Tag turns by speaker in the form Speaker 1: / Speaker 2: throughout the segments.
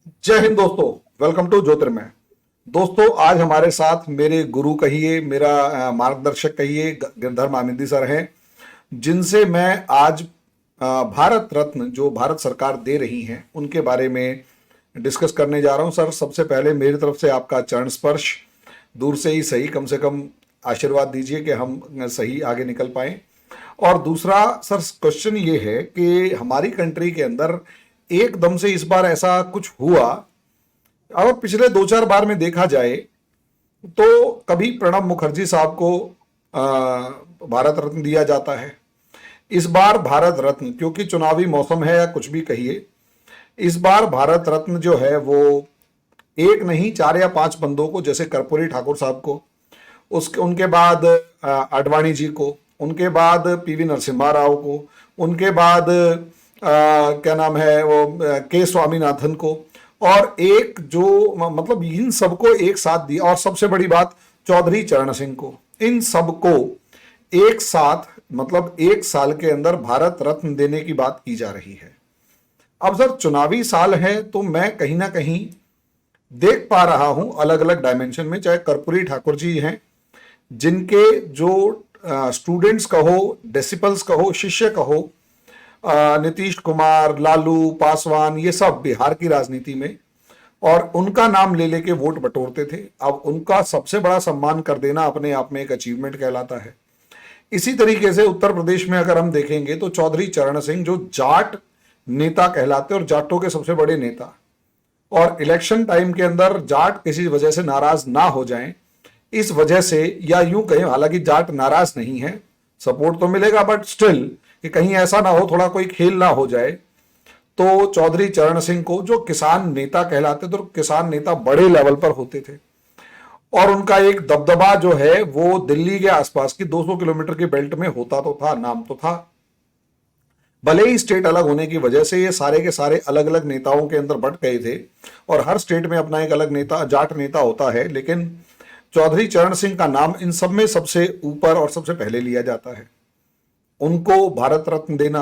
Speaker 1: जय हिंद दोस्तों। Welcome to ज्योतिर्मय। दोस्तों, आज हमारे साथ मेरे गुरु कहिए, मेरा मार्गदर्शक कहिए, गिरधर मामिंदी सर हैं, जिनसे मैं आज भारत रत्न जो भारत सरकार दे रही है उनके बारे में डिस्कस करने जा रहा हूं। सर, सबसे पहले मेरी तरफ से आपका चरण स्पर्श, दूर से ही सही, कम से कम आशीर्वाद दीजिए कि हम सही आगे निकल पाए। और दूसरा सर, क्वेश्चन ये है कि हमारी कंट्री के अंदर एकदम से इस बार ऐसा कुछ हुआ, और पिछले दो चार बार में देखा जाए तो कभी प्रणब मुखर्जी साहब को भारत रत्न दिया जाता है। इस बार भारत रत्न, क्योंकि चुनावी मौसम है या कुछ भी कहिए, इस बार भारत रत्न जो है वो एक नहीं, चार या पांच बंदों को, जैसे कर्पूरी ठाकुर साहब को, उसके उनके बाद आडवाणी जी को, उनके बाद पीवी नरसिम्हा राव को, उनके बाद क्या नाम है वो के स्वामीनाथन को, और एक जो मतलब इन सबको एक साथ दिया। और सबसे बड़ी बात, चौधरी चरण सिंह को, इन सबको एक साथ, मतलब एक साल के अंदर भारत रत्न देने की बात की जा रही है। अब सर, चुनावी साल है तो मैं कहीं ना कहीं देख पा रहा हूं अलग अलग डायमेंशन में, चाहे कर्पूरी ठाकुर जी हैं, जिनके जो स्टूडेंट्स कहो, डेसिपल्स कहो, शिष्य कहो, नीतीश कुमार, लालू, पासवान, ये सब बिहार की राजनीति में, और उनका नाम ले लेके वोट बटोरते थे। अब उनका सबसे बड़ा सम्मान कर देना अपने आप में एक अचीवमेंट कहलाता है। इसी तरीके से उत्तर प्रदेश में अगर हम देखेंगे तो चौधरी चरण सिंह, जो जाट नेता कहलाते और जाटों के सबसे बड़े नेता, और इलेक्शन टाइम के अंदर जाट किसी वजह से नाराज ना हो जाएं, इस वजह से, या यूं कहें, हालांकि जाट नाराज नहीं है, सपोर्ट तो मिलेगा, बट स्टिल कि कहीं ऐसा ना हो, थोड़ा कोई खेल ना हो जाए, तो चौधरी चरण सिंह को, जो किसान नेता कहलाते थे, तो किसान नेता बड़े लेवल पर होते थे, और उनका एक दबदबा जो है वो दिल्ली के आसपास की 200 किलोमीटर की बेल्ट में होता तो था, नाम तो था। भले ही स्टेट अलग होने की वजह से ये सारे के सारे अलग अलग नेताओं के अंदर बट गए थे, और हर स्टेट में अपना एक अलग नेता, जाट नेता होता है, लेकिन चौधरी चरण सिंह का नाम इन सब में सबसे ऊपर और सबसे पहले लिया जाता है। उनको भारत रत्न देना,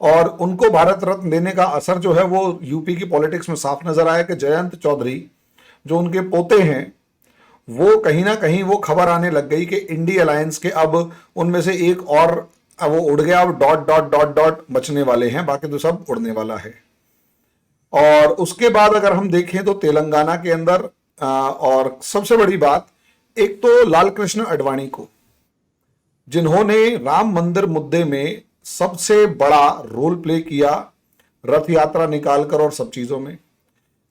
Speaker 1: और उनको भारत रत्न देने का असर जो है वो यूपी की पॉलिटिक्स में साफ नजर आया कि जयंत चौधरी, जो उनके पोते हैं, वो कहीं ना कहीं वो खबर आने लग गई कि इंडी अलायंस के अब उनमें से एक और वो उड़ गया, अब डॉट डॉट डॉट डॉट बचने वाले हैं, बाकी तो सब उड़ने वाला है। और उसके बाद अगर हम देखें तो तेलंगाना के अंदर और सबसे बड़ी बात, एक तो लाल कृष्ण आडवाणी को, जिन्होंने राम मंदिर मुद्दे में सबसे बड़ा रोल प्ले किया, रथ यात्रा निकालकर और सब चीजों में,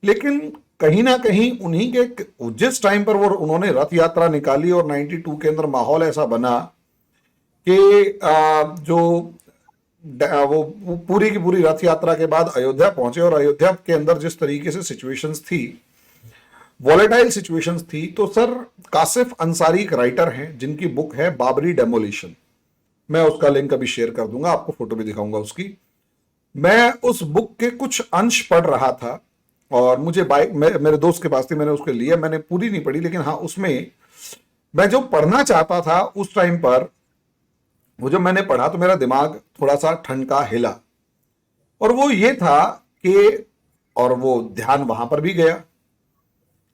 Speaker 1: लेकिन कहीं ना कहीं उन्हीं के, जिस टाइम पर वो उन्होंने रथ यात्रा निकाली और 92 के अंदर माहौल ऐसा बना कि जो वो पूरी की पूरी रथ यात्रा के बाद अयोध्या पहुंचे, और अयोध्या के अंदर जिस तरीके से सिचुएशंस थी, वॉलेटाइल सिचुएशंस थी, तो सर कासिफ अंसारी एक राइटर हैं जिनकी बुक है बाबरी डेमोलिशन, मैं उसका लिंक अभी शेयर कर दूंगा, आपको फोटो भी दिखाऊंगा उसकी। मैं उस बुक के कुछ अंश पढ़ रहा था, और मुझे बाइक मेरे दोस्त के पास थी, मैंने उसको लिया, मैंने पूरी नहीं पढ़ी, लेकिन हाँ, उसमें मैं जो पढ़ना चाहता था उस टाइम पर, वो जब मैंने पढ़ा तो मेरा दिमाग थोड़ा सा ठनका, हिला, और वो ये था कि, और वो ध्यान वहां पर भी गया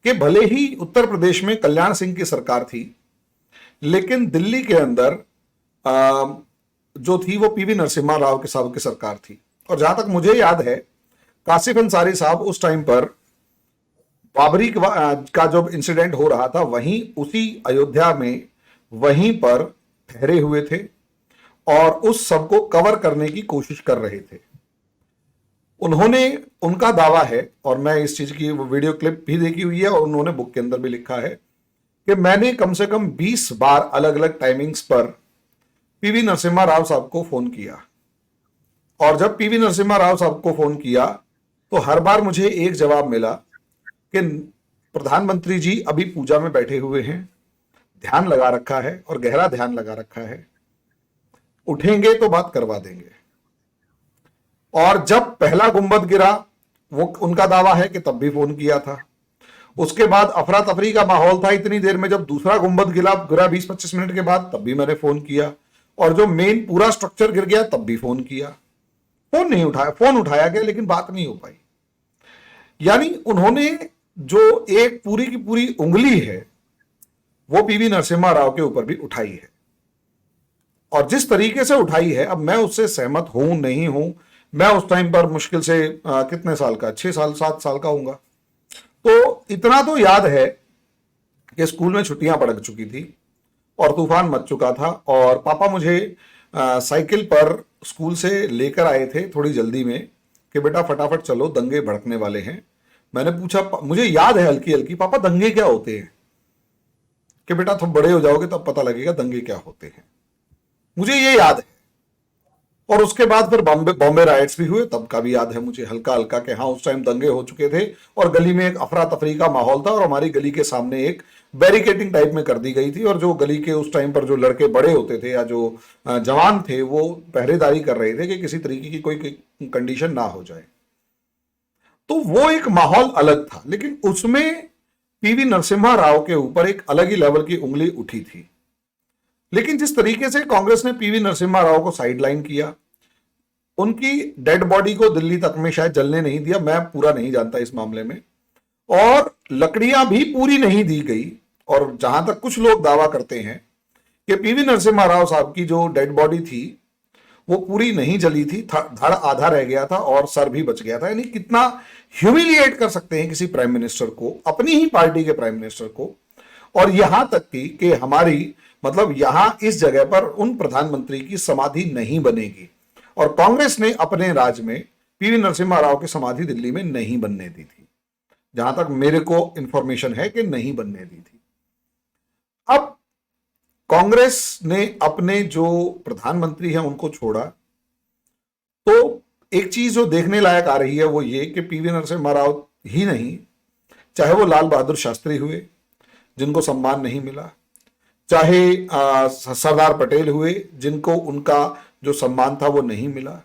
Speaker 1: कि भले ही उत्तर प्रदेश में कल्याण सिंह की सरकार थी, लेकिन दिल्ली के अंदर जो थी वो पीवी नरसिम्हा राव के साहब की सरकार थी। और जहां तक मुझे याद है, कासिफ अंसारी साहब उस टाइम पर बाबरी का जब इंसिडेंट हो रहा था, वहीं उसी अयोध्या में वहीं पर ठहरे हुए थे, और उस सबको कवर करने की कोशिश कर रहे थे। उन्होंने, उनका दावा है, और मैं इस चीज की वीडियो क्लिप भी देखी हुई है, और उन्होंने बुक के अंदर भी लिखा है कि मैंने कम से कम 20 बार अलग अलग टाइमिंग्स पर पीवी नरसिम्हा राव साहब को फोन किया, और जब पीवी नरसिम्हा राव साहब को फोन किया तो हर बार मुझे एक जवाब मिला कि प्रधानमंत्री जी अभी पूजा में बैठे हुए हैं, ध्यान लगा रखा है, और गहरा ध्यान लगा रखा है, उठेंगे तो बात करवा देंगे। और जब पहला गुंबद गिरा, वो उनका दावा है कि तब भी फोन किया था। उसके बाद अफरा तफरी का माहौल था इतनी देर में, जब दूसरा गुंबद गिरा 20-25 मिनट के बाद, तब भी मैंने फोन किया, और जो मेन पूरा स्ट्रक्चर गिर गया तब भी फोन किया। फोन नहीं उठाया, फोन उठाया गया लेकिन बात नहीं हो पाई। यानी उन्होंने जो एक पूरी की पूरी उंगली है वो पीवी नरसिम्हा राव के ऊपर भी उठाई है, और जिस तरीके से उठाई है, अब मैं उससे सहमत हूं नहीं हूं। मैं उस टाइम पर मुश्किल से कितने साल का, 6 साल 7 साल का हूंगा। तो इतना तो याद है कि स्कूल में छुट्टियां पड़ चुकी थी और तूफान मच चुका था, और पापा मुझे साइकिल पर स्कूल से लेकर आए थे थोड़ी जल्दी में कि बेटा फटाफट चलो, दंगे भड़कने वाले हैं। मैंने पूछा, मुझे याद है हल्की हल्की, पापा दंगे क्या होते हैं? कि बेटा तुम बड़े हो जाओगे तब पता लगेगा दंगे क्या होते हैं। मुझे ये याद है। और उसके बाद फिर बॉम्बे बॉम्बे राइट्स भी हुए, तब का भी याद है मुझे हल्का हल्का कि हाँ उस टाइम दंगे हो चुके थे और गली में एक अफरा तफरी का माहौल था, और हमारी गली के सामने एक बैरिकेटिंग टाइप में कर दी गई थी, और जो गली के उस टाइम पर जो लड़के बड़े होते थे या जो जवान थे वो पहरेदारी कर रहे थे कि किसी तरीके की कोई कंडीशन ना हो जाए। तो वो एक माहौल अलग था, लेकिन उसमें पीवी नरसिम्हा राव के ऊपर एक अलग ही लेवल की उंगली उठी थी। लेकिन जिस तरीके से कांग्रेस ने पीवी नरसिम्हा राव को साइडलाइन किया, उनकी डेड बॉडी को दिल्ली तक में शायद जलने नहीं दिया, मैं पूरा नहीं जानता इस मामले में, और लकड़ियां भी पूरी नहीं दी गई। और जहां तक कुछ लोग दावा करते हैं कि पीवी नरसिम्हा राव साहब की जो डेड बॉडी थी वो पूरी नहीं जली थी, धड़ आधा रह गया था और सर भी बच गया था। यानी कितना ह्यूमिलिएट कर सकते हैं किसी प्राइम मिनिस्टर को, अपनी ही पार्टी के प्राइम मिनिस्टर को। और यहां तक कि हमारी मतलब यहां इस जगह पर उन प्रधानमंत्री की समाधि नहीं बनेगी, और कांग्रेस ने अपने राज में पीवी नरसिम्हा राव की समाधि दिल्ली में नहीं बनने दी थी, जहां तक मेरे को इंफॉर्मेशन है कि नहीं बनने दी थी। अब कांग्रेस ने अपने जो प्रधानमंत्री हैं उनको छोड़ा, तो एक चीज जो देखने लायक आ रही है वो ये कि पीवी नरसिम्हा राव ही नहीं, चाहे वो लाल बहादुर शास्त्री हुए जिनको सम्मान नहीं मिला, चाहे सरदार पटेल हुए जिनको उनका जो सम्मान था वो नहीं मिला,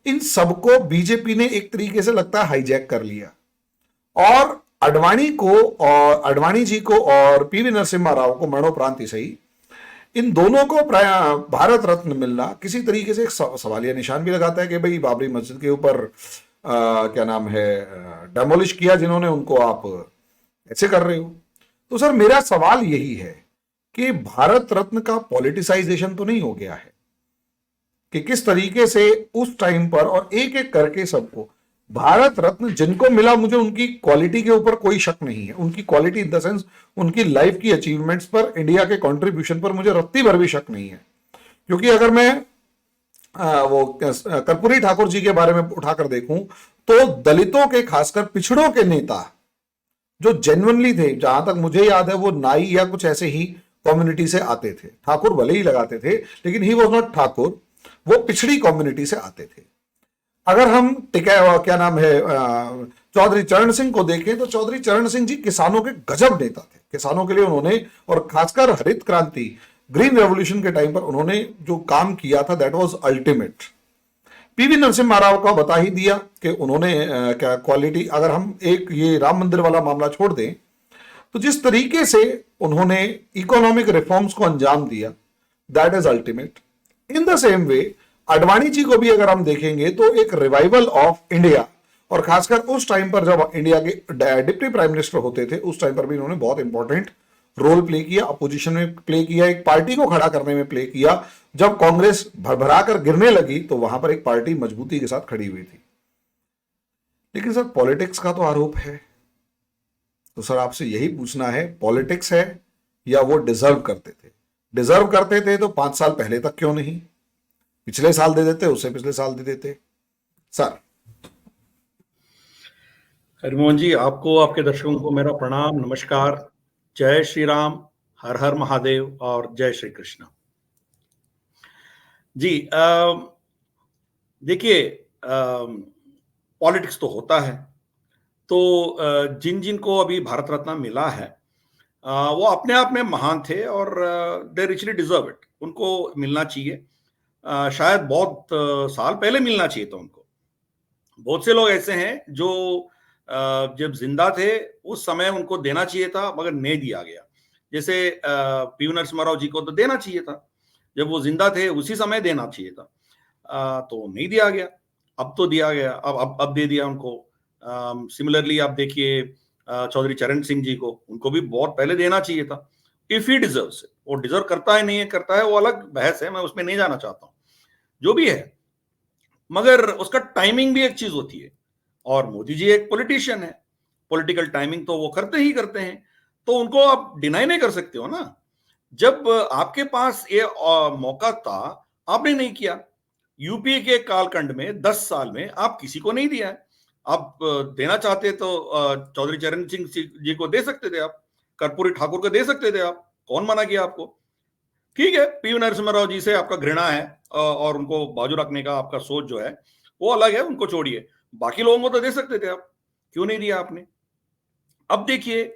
Speaker 1: इन सबको बीजेपी ने एक तरीके से लगता है हाईजैक कर लिया। और अडवाणी जी को और पीवी नरसिम्हा राव को मरणोपरांत ही सही, इन दोनों को भारत रत्न मिलना किसी तरीके से एक सवालिया निशान भी लगाता है कि भाई बाबरी मस्जिद के ऊपर क्या नाम है डेमोलिश किया जिन्होंने, उनको आप ऐसे कर रहे हो। तो सर मेरा सवाल यही है कि भारत रत्न का पॉलिटिसाइजेशन तो नहीं हो गया है? कि किस तरीके से उस टाइम पर और एक एक करके सबको भारत रत्न जिनको मिला, मुझे उनकी क्वालिटी के ऊपर कोई शक नहीं है, उनकी क्वालिटी इन द सेंस उनकी लाइफ की अचीवमेंट्स पर, इंडिया के कंट्रीब्यूशन पर मुझे रत्ती भर भी शक नहीं है। क्योंकि अगर मैं वो कर्पूरी ठाकुर जी के बारे में उठाकर देखूं तो दलितों के, खासकर पिछड़ों के नेता जो जेन्युइनली थे, जहां तक मुझे याद है वो नाई या कुछ ऐसे ही कम्युनिटी से आते थे, ठाकुर भले ही लगाते थे लेकिन ही वॉज नॉट ठाकुर, वो पिछड़ी कम्युनिटी से आते थे। अगर हम क्या नाम है चौधरी चरण सिंह को देखें तो चौधरी चरण सिंह जी किसानों के गजब नेता थे, किसानों के लिए उन्होंने, और खासकर हरित क्रांति ग्रीन रेवोल्यूशन के टाइम पर उन्होंने जो काम किया था that was ultimate. PV Narasimha Rao का बता ही दिया कि उन्होंने क्या क्वालिटी, अगर हम एक ये राम मंदिर वाला मामला छोड़ दें तो जिस तरीके से उन्होंने इकोनॉमिक रिफॉर्म्स को अंजाम दिया that is ultimate. In the same way Advani ji को भी अगर हम देखेंगे तो एक रिवाइवल ऑफ इंडिया, और खासकर उस टाइम पर जब इंडिया के डिप्टी प्राइम मिनिस्टर होते थे उस टाइम पर भी इन्होंने बहुत इंपॉर्टेंट रोल प्ले किया, अपोजिशन में प्ले किया, एक पार्टी को खड़ा करने में प्ले किया। जब कांग्रेस भरभरा कर गिरने लगी तो वहां पर एक पार्टी मजबूती के साथ खड़ी हुई थी। लेकिन सर पॉलिटिक्स का तो आरोप है, तो सर आपसे यही पूछना है, पॉलिटिक्स है या वो डिजर्व करते थे? डिजर्व करते थे तो 5 साल पहले तक क्यों नहीं, पिछले साल दे देते, उससे पिछले साल दे देते। सर
Speaker 2: हरिमोहन जी, आपको, आपके दर्शकों को मेरा प्रणाम, नमस्कार, जय श्री राम, हर हर महादेव और जय श्री कृष्ण जी। देखिए, पॉलिटिक्स तो होता है, तो जिन जिन को अभी भारत रत्न मिला है वो अपने आप में महान थे और दे रिचली डिजर्व इट, उनको मिलना चाहिए। शायद बहुत साल पहले मिलना चाहिए था उनको। बहुत से लोग ऐसे हैं जो जब जिंदा थे उस समय उनको देना चाहिए था मगर नहीं दिया गया। जैसे पीवी नरसिम्हा राव जी को तो देना चाहिए था, जब वो जिंदा थे उसी समय देना चाहिए था, तो नहीं दिया गया। अब तो दिया गया, अब दे दिया उनको। सिमिलरली आप देखिए चौधरी चरण सिंह जी को, उनको भी बहुत पहले देना चाहिए था, इफ ही डिजर्व्स इट। वो डिजर्व करता है नहीं है करता है वो अलग बहस है, मैं उसमें नहीं जाना चाहता हूं, जो भी है। मगर उसका टाइमिंग भी एक चीज होती है, और मोदी जी एक पॉलिटिशियन है, पॉलिटिकल टाइमिंग तो वो करते ही करते हैं, तो उनको आप डिनाई नहीं कर सकते हो ना। जब आपके पास ये मौका था, आपने नहीं किया। यूपीए के कालखंड में 10 साल में आप किसी को नहीं दिया है। आप देना चाहते तो चौधरी चरण सिंह जी को दे सकते थे, आप कर्पूरी ठाकुर को दे सकते थे, आप कौन मना किया आपको? ठीक है, पी नरसिम्हा राव जी से आपका घृणा है और उनको बाजू रखने का आपका सोच जो है वो अलग है, उनको छोड़िए। बाकी लोगों को तो दे सकते थे आप, क्यों नहीं दिया आपने? अब देखिए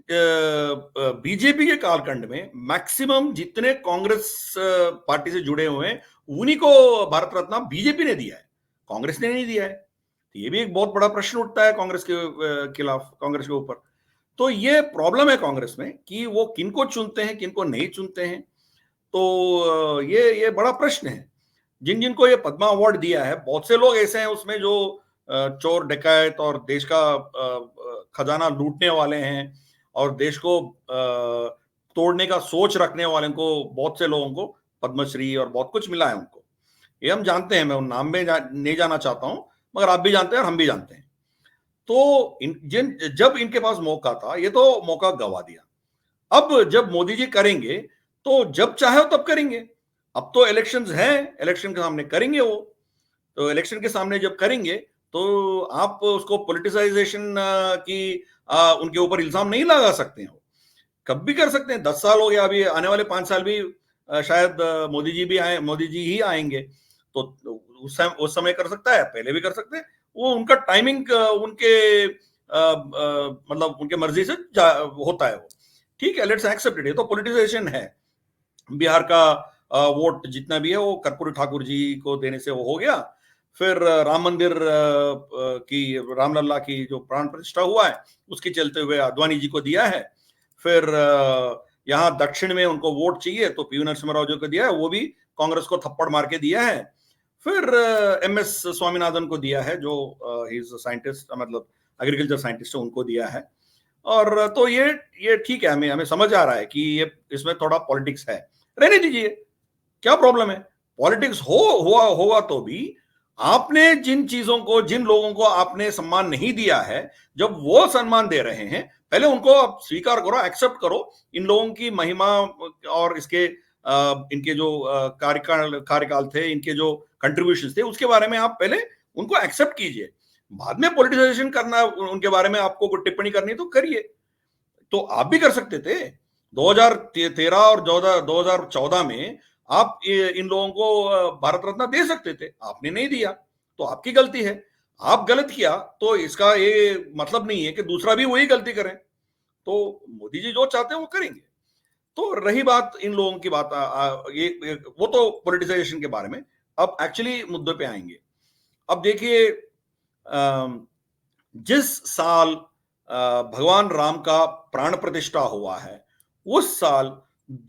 Speaker 2: बीजेपी के कालखंड में मैक्सिमम जितने कांग्रेस पार्टी से जुड़े हुए हैं उन्हीं को भारत रत्न बीजेपी ने दिया है, कांग्रेस ने नहीं दिया है। तो ये भी एक बहुत बड़ा प्रश्न उठता है कांग्रेस के खिलाफ, कांग्रेस के ऊपर। तो ये प्रॉब्लम है कांग्रेस में कि वो किनको चुनते हैं किनको नहीं चुनते हैं। तो ये बड़ा प्रश्न है। जिन जिनको ये पद्मा अवार्ड दिया है, बहुत से लोग ऐसे हैं उसमें जो चोर डकैत और देश का खजाना लूटने वाले हैं और देश को तोड़ने का सोच रखने वाले को, बहुत से लोगों को पद्मश्री और बहुत कुछ मिला है उनको। ये हम जानते हैं, मैं उन नाम में नहीं जाना चाहता हूं, मगर आप भी जानते हैं और हम भी जानते हैं। तो जब इनके पास मौका था, ये तो मौका गवा दिया। अब जब मोदी जी करेंगे तो जब चाहे तब करेंगे। अब तो इलेक्शंस हैं, इलेक्शन के सामने करेंगे वो। तो इलेक्शन के सामने जब करेंगे तो आप उसको पॉलिटिसाइजेशन की उनके ऊपर इल्जाम नहीं लगा सकते हैं। कब भी कर सकते हैं, 10 साल हो गया, अभी आने वाले 5 साल भी शायद मोदी जी भी आए, मोदी जी ही आएंगे, तो उस समय कर सकता है, पहले भी कर सकते हैं। वो उनका टाइमिंग उनके मतलब उनके मर्जी से होता है वो। ठीक है, लेट्स एक्सेप्ट इट, ये तो पॉलिटिसाइजेशन है। बिहार का वोट जितना भी है वो कर्पूरी ठाकुर जी को देने से वो हो गया। फिर राम मंदिर की, रामलला की जो प्राण प्रतिष्ठा हुआ है उसके चलते हुए आडवाणी जी को दिया है। फिर यहाँ दक्षिण में उनको वोट चाहिए तो पी नरसिम्हा राव जी को दिया है, वो भी कांग्रेस को थप्पड़ मार के दिया है। फिर एम एस स्वामीनाथन को दिया है, जो ही इज साइंटिस्ट, मतलब एग्रीकल्चर साइंटिस्ट है, उनको दिया है। और तो ये ठीक है, हमें समझ आ रहा है कि ये इसमें थोड़ा पॉलिटिक्स है, रहने दीजिए, क्या प्रॉब्लम है? पॉलिटिक्स होगा तो भी आपने जिन चीजों को, जिन लोगों को आपने सम्मान नहीं दिया है, जब वो सम्मान दे रहे हैं, पहले उनको आप स्वीकार करो, एक्सेप्ट करो। इन लोगों की महिमा और इसके इनके जो कार्यकाल थे, इनके जो कंट्रीब्यूशन थे, उसके बारे में आप पहले उनको एक्सेप्ट कीजिए। बाद में पॉलिटिसाइजेशन करना, उनके बारे में आपको कोई टिप्पणी करनी तो करिए। तो आप भी कर सकते थे 2013 और 2014 में, आप इन लोगों को भारत रत्न दे सकते थे, आपने नहीं दिया, तो आपकी गलती है। आप गलत किया तो इसका ये मतलब नहीं है कि दूसरा भी वही गलती करें। तो मोदी जी जो चाहते हैं वो करेंगे। तो रही बात इन लोगों की बात, वो तो पॉलिटिसाइजेशन के बारे में। अब एक्चुअली मुद्दे पे आएंगे। अब देखिए, जिस साल भगवान राम का प्राण प्रतिष्ठा हुआ है, उस साल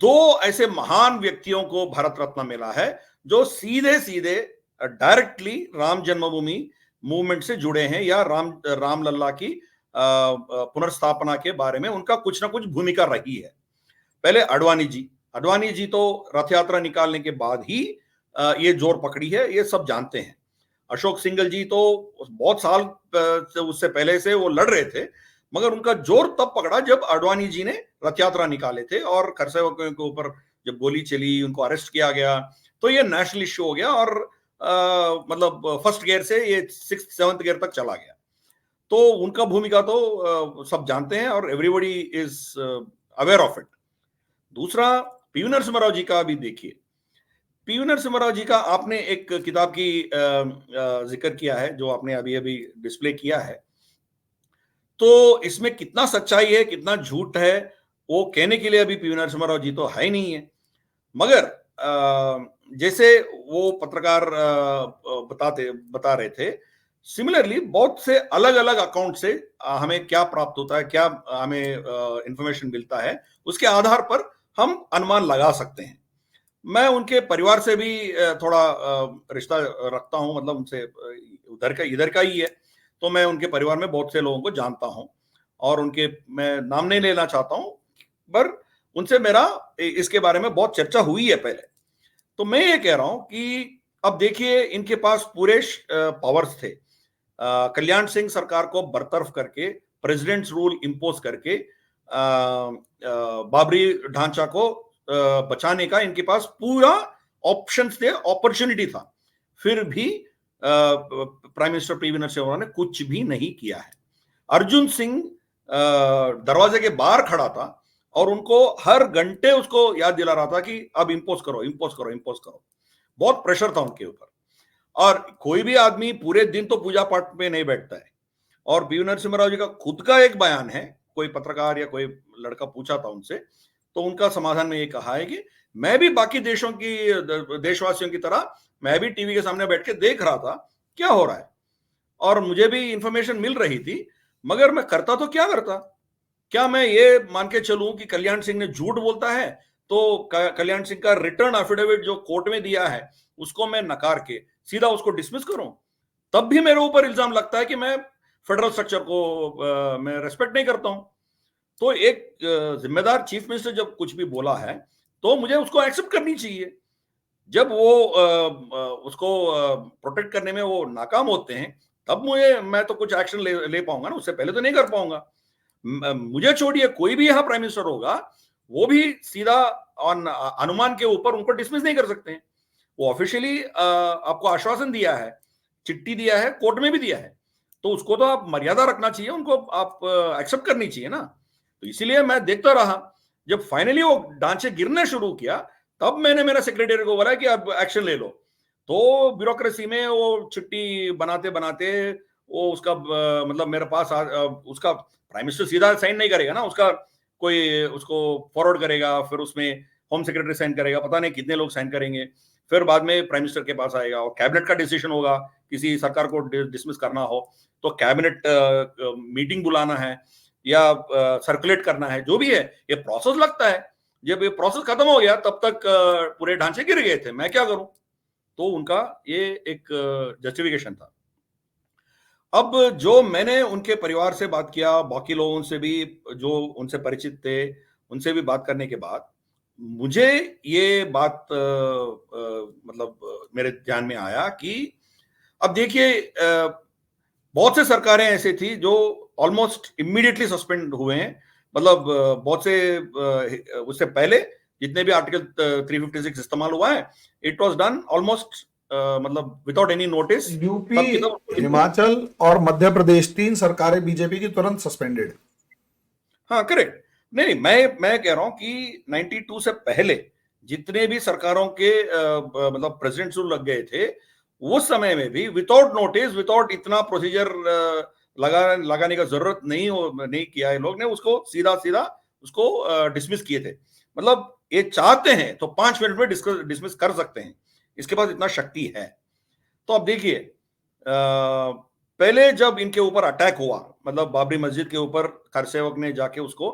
Speaker 2: 2 ऐसे महान व्यक्तियों को भारत रत्न मिला है जो सीधे सीधे डायरेक्टली राम जन्मभूमि मूवमेंट से जुड़े हैं, या रामलला की पुनर्स्थापना के बारे में उनका कुछ ना कुछ भूमिका रही है। पहले अडवाणी जी तो रथ यात्रा निकालने के बाद ही ये जोर पकड़ी है, ये सब जानते हैं। अशोक सिंघल जी तो बहुत साल उससे पहले से वो लड़ रहे थे, मगर उनका जोर तब पकड़ा जब अडवाणी जी ने रथ यात्रा निकाले थे और खरसेवकों के ऊपर जब गोली चली, उनको अरेस्ट किया गया, तो ये नेशनल इश्यू हो गया और मतलब फर्स्ट गियर से ये 6th 7th गियर तक चला गया। तो उनका भूमिका तो सब जानते हैं और everybody is aware of it. दूसरा, पी नरसिम्हा राव जी का भी देखिए। पी नरसिम्हा राव जी का आपने एक किताब की जिक्र किया है, जो आपने अभी अभी डिस्प्ले किया है। तो इसमें कितना सच्चाई है, कितना झूठ है, वो कहने के लिए अभी पी नरसिम्हा राव जी तो है ही नहीं है। मगर जैसे वो पत्रकार बता रहे थे, सिमिलरली बहुत से अलग अलग अकाउंट से हमें क्या प्राप्त होता है, क्या हमें इंफॉर्मेशन मिलता है, उसके आधार पर हम अनुमान लगा सकते हैं। मैं उनके परिवार से भी थोड़ा रिश्ता रखता हूं, मतलब उनसे इधर का ही है, तो मैं उनके परिवार में बहुत से लोगों को जानता हूं और उनके, मैं नाम नहीं लेना चाहता हूं, पर उनसे मेरा इसके बारे में बहुत चर्चा हुई है पहले। तो मैं ये कह रहा हूं कि अब देखिए, इनके पास पूरे पावर्स थे। कल्याण सिंह सरकार को बरतरफ करके, प्रेसिडेंट्स रूल इंपोज करके बाबरी ढांचा को बचाने का इनके पास पूरा ऑप्शंस थे, अपॉर्चुनिटी था। फिर भी प्राइम मिनिस्टर पीवी नरसिम्हा ने कुछ भी नहीं किया है। अर्जुन सिंह दरवाजे के बाहर खड़ा था और उनको हर घंटे उसको याद दिला रहा था कि अब इंपोज करो, इंपोज करो, इंपोज करो। बहुत प्रेशर था उनके ऊपर। और कोई भी आदमी पूरे दिन तो पूजा पाठ में नहीं बैठता है। और पीवी नरसिम्हा राव जी का खुद का एक बयान है, कोई पत्रकार या कोई लड़का पूछा था उनसे, तो उनका समाधान में ये कहा है कि मैं भी बाकी देशवासियों की तरह मैं भी टीवी के सामने बैठ के देख रहा था क्या हो रहा है, और मुझे भी इंफॉर्मेशन मिल रही थी, मगर मैं करता तो क्या करता। क्या मैं ये मान के चलूं कि कल्याण सिंह ने झूठ बोलता है, तो कल्याण सिंह का रिटर्न एफिडेविट जो कोर्ट में दिया है उसको मैं नकार के सीधा उसको डिसमिस करूं? तब भी मेरे ऊपर इल्जाम लगता है कि मैं फेडरल स्ट्रक्चर को मैं रेस्पेक्ट नहीं करता हूं। तो एक जिम्मेदार चीफ मिनिस्टर जब कुछ भी बोला है तो मुझे उसको एक्सेप्ट करनी चाहिए। जब वो उसको प्रोटेक्ट करने में वो नाकाम होते हैं, तब मैं तो कुछ एक्शन ले पाऊंगा ना, उससे पहले तो नहीं कर पाऊंगा। मुझे छोड़िए, कोई भी यहाँ प्राइम मिनिस्टर होगा वो भी सीधा ऑन अनुमान के ऊपर उनको डिसमिस नहीं कर सकते हैं। वो ऑफिशियली आपको आश्वासन दिया है, चिट्ठी दिया है, कोर्ट में भी दिया है, तो उसको तो आप मर्यादा रखना चाहिए, उनको आप एक्सेप्ट करनी चाहिए ना। तो इसीलिए मैं देखता रहा, जब फाइनली वो ढांचे गिरने शुरू किया तब मैंने मेरा सेक्रेटरी को बोला कि अब एक्शन ले लो। तो ब्यूरोक्रेसी में वो चिट्ठी बनाते बनाते वो उसका मतलब मेरे पास उसका प्राइम मिनिस्टर सीधा साइन नहीं करेगा ना, उसका कोई उसको फॉरवर्ड करेगा, फिर उसमें होम सेक्रेटरी साइन करेगा, पता नहीं कितने लोग साइन करेंगे, फिर बाद में प्राइम मिनिस्टर के पास आएगा और कैबिनेट का डिसीजन होगा। किसी सरकार को डिसमिस करना हो तो कैबिनेट मीटिंग बुलाना है या सर्कुलेट करना है, जो भी है, ये प्रोसेस लगता है। जब ये प्रोसेस खत्म हो गया तब तक पूरे ढांचे गिर गए थे, मैं क्या करूं। तो उनका ये एक जस्टिफिकेशन था। अब जो मैंने उनके परिवार से बात किया, बाकी लोगों से भी जो उनसे परिचित थे, उनसे भी बात करने के बाद मुझे ये बात मतलब मेरे ध्यान में आया कि अब देखिए, बहुत से सरकारें ऐसी थी जो ऑलमोस्ट इमीडिएटली सस्पेंड हुए हैं। मतलब बहुत से उससे पहले जितने भी आर्टिकल 356 इस्तेमाल हुआ है, इट वाज डन ऑलमोस्ट मतलब without any notice.
Speaker 1: UP, Himachal और मध्य प्रदेश, 3 सरकारें बीजेपी की तुरंत सस्पेंडेड।
Speaker 2: हाँ, करेक्ट। नहीं, मैं कह रहा हूं कि 92 से पहले जितने भी सरकारों के मतलब प्रेसिडेंट रूल लग गए थे, उस समय में भी विदाउट नोटिस, विदाउट इतना प्रोसीजर लगाने का जरूरत नहीं किया है लोग ने, उसको सीधा सीधा उसको डिसमिस किए थे। मतलब ये चाहते हैं तो 5 मिनट में डिसमिस कर सकते हैं, इसके पास इतना शक्ति है। तो अब देखिए, पहले जब इनके ऊपर अटैक हुआ, मतलब बाबरी मस्जिद के ऊपर कारसेवक ने जाके उसको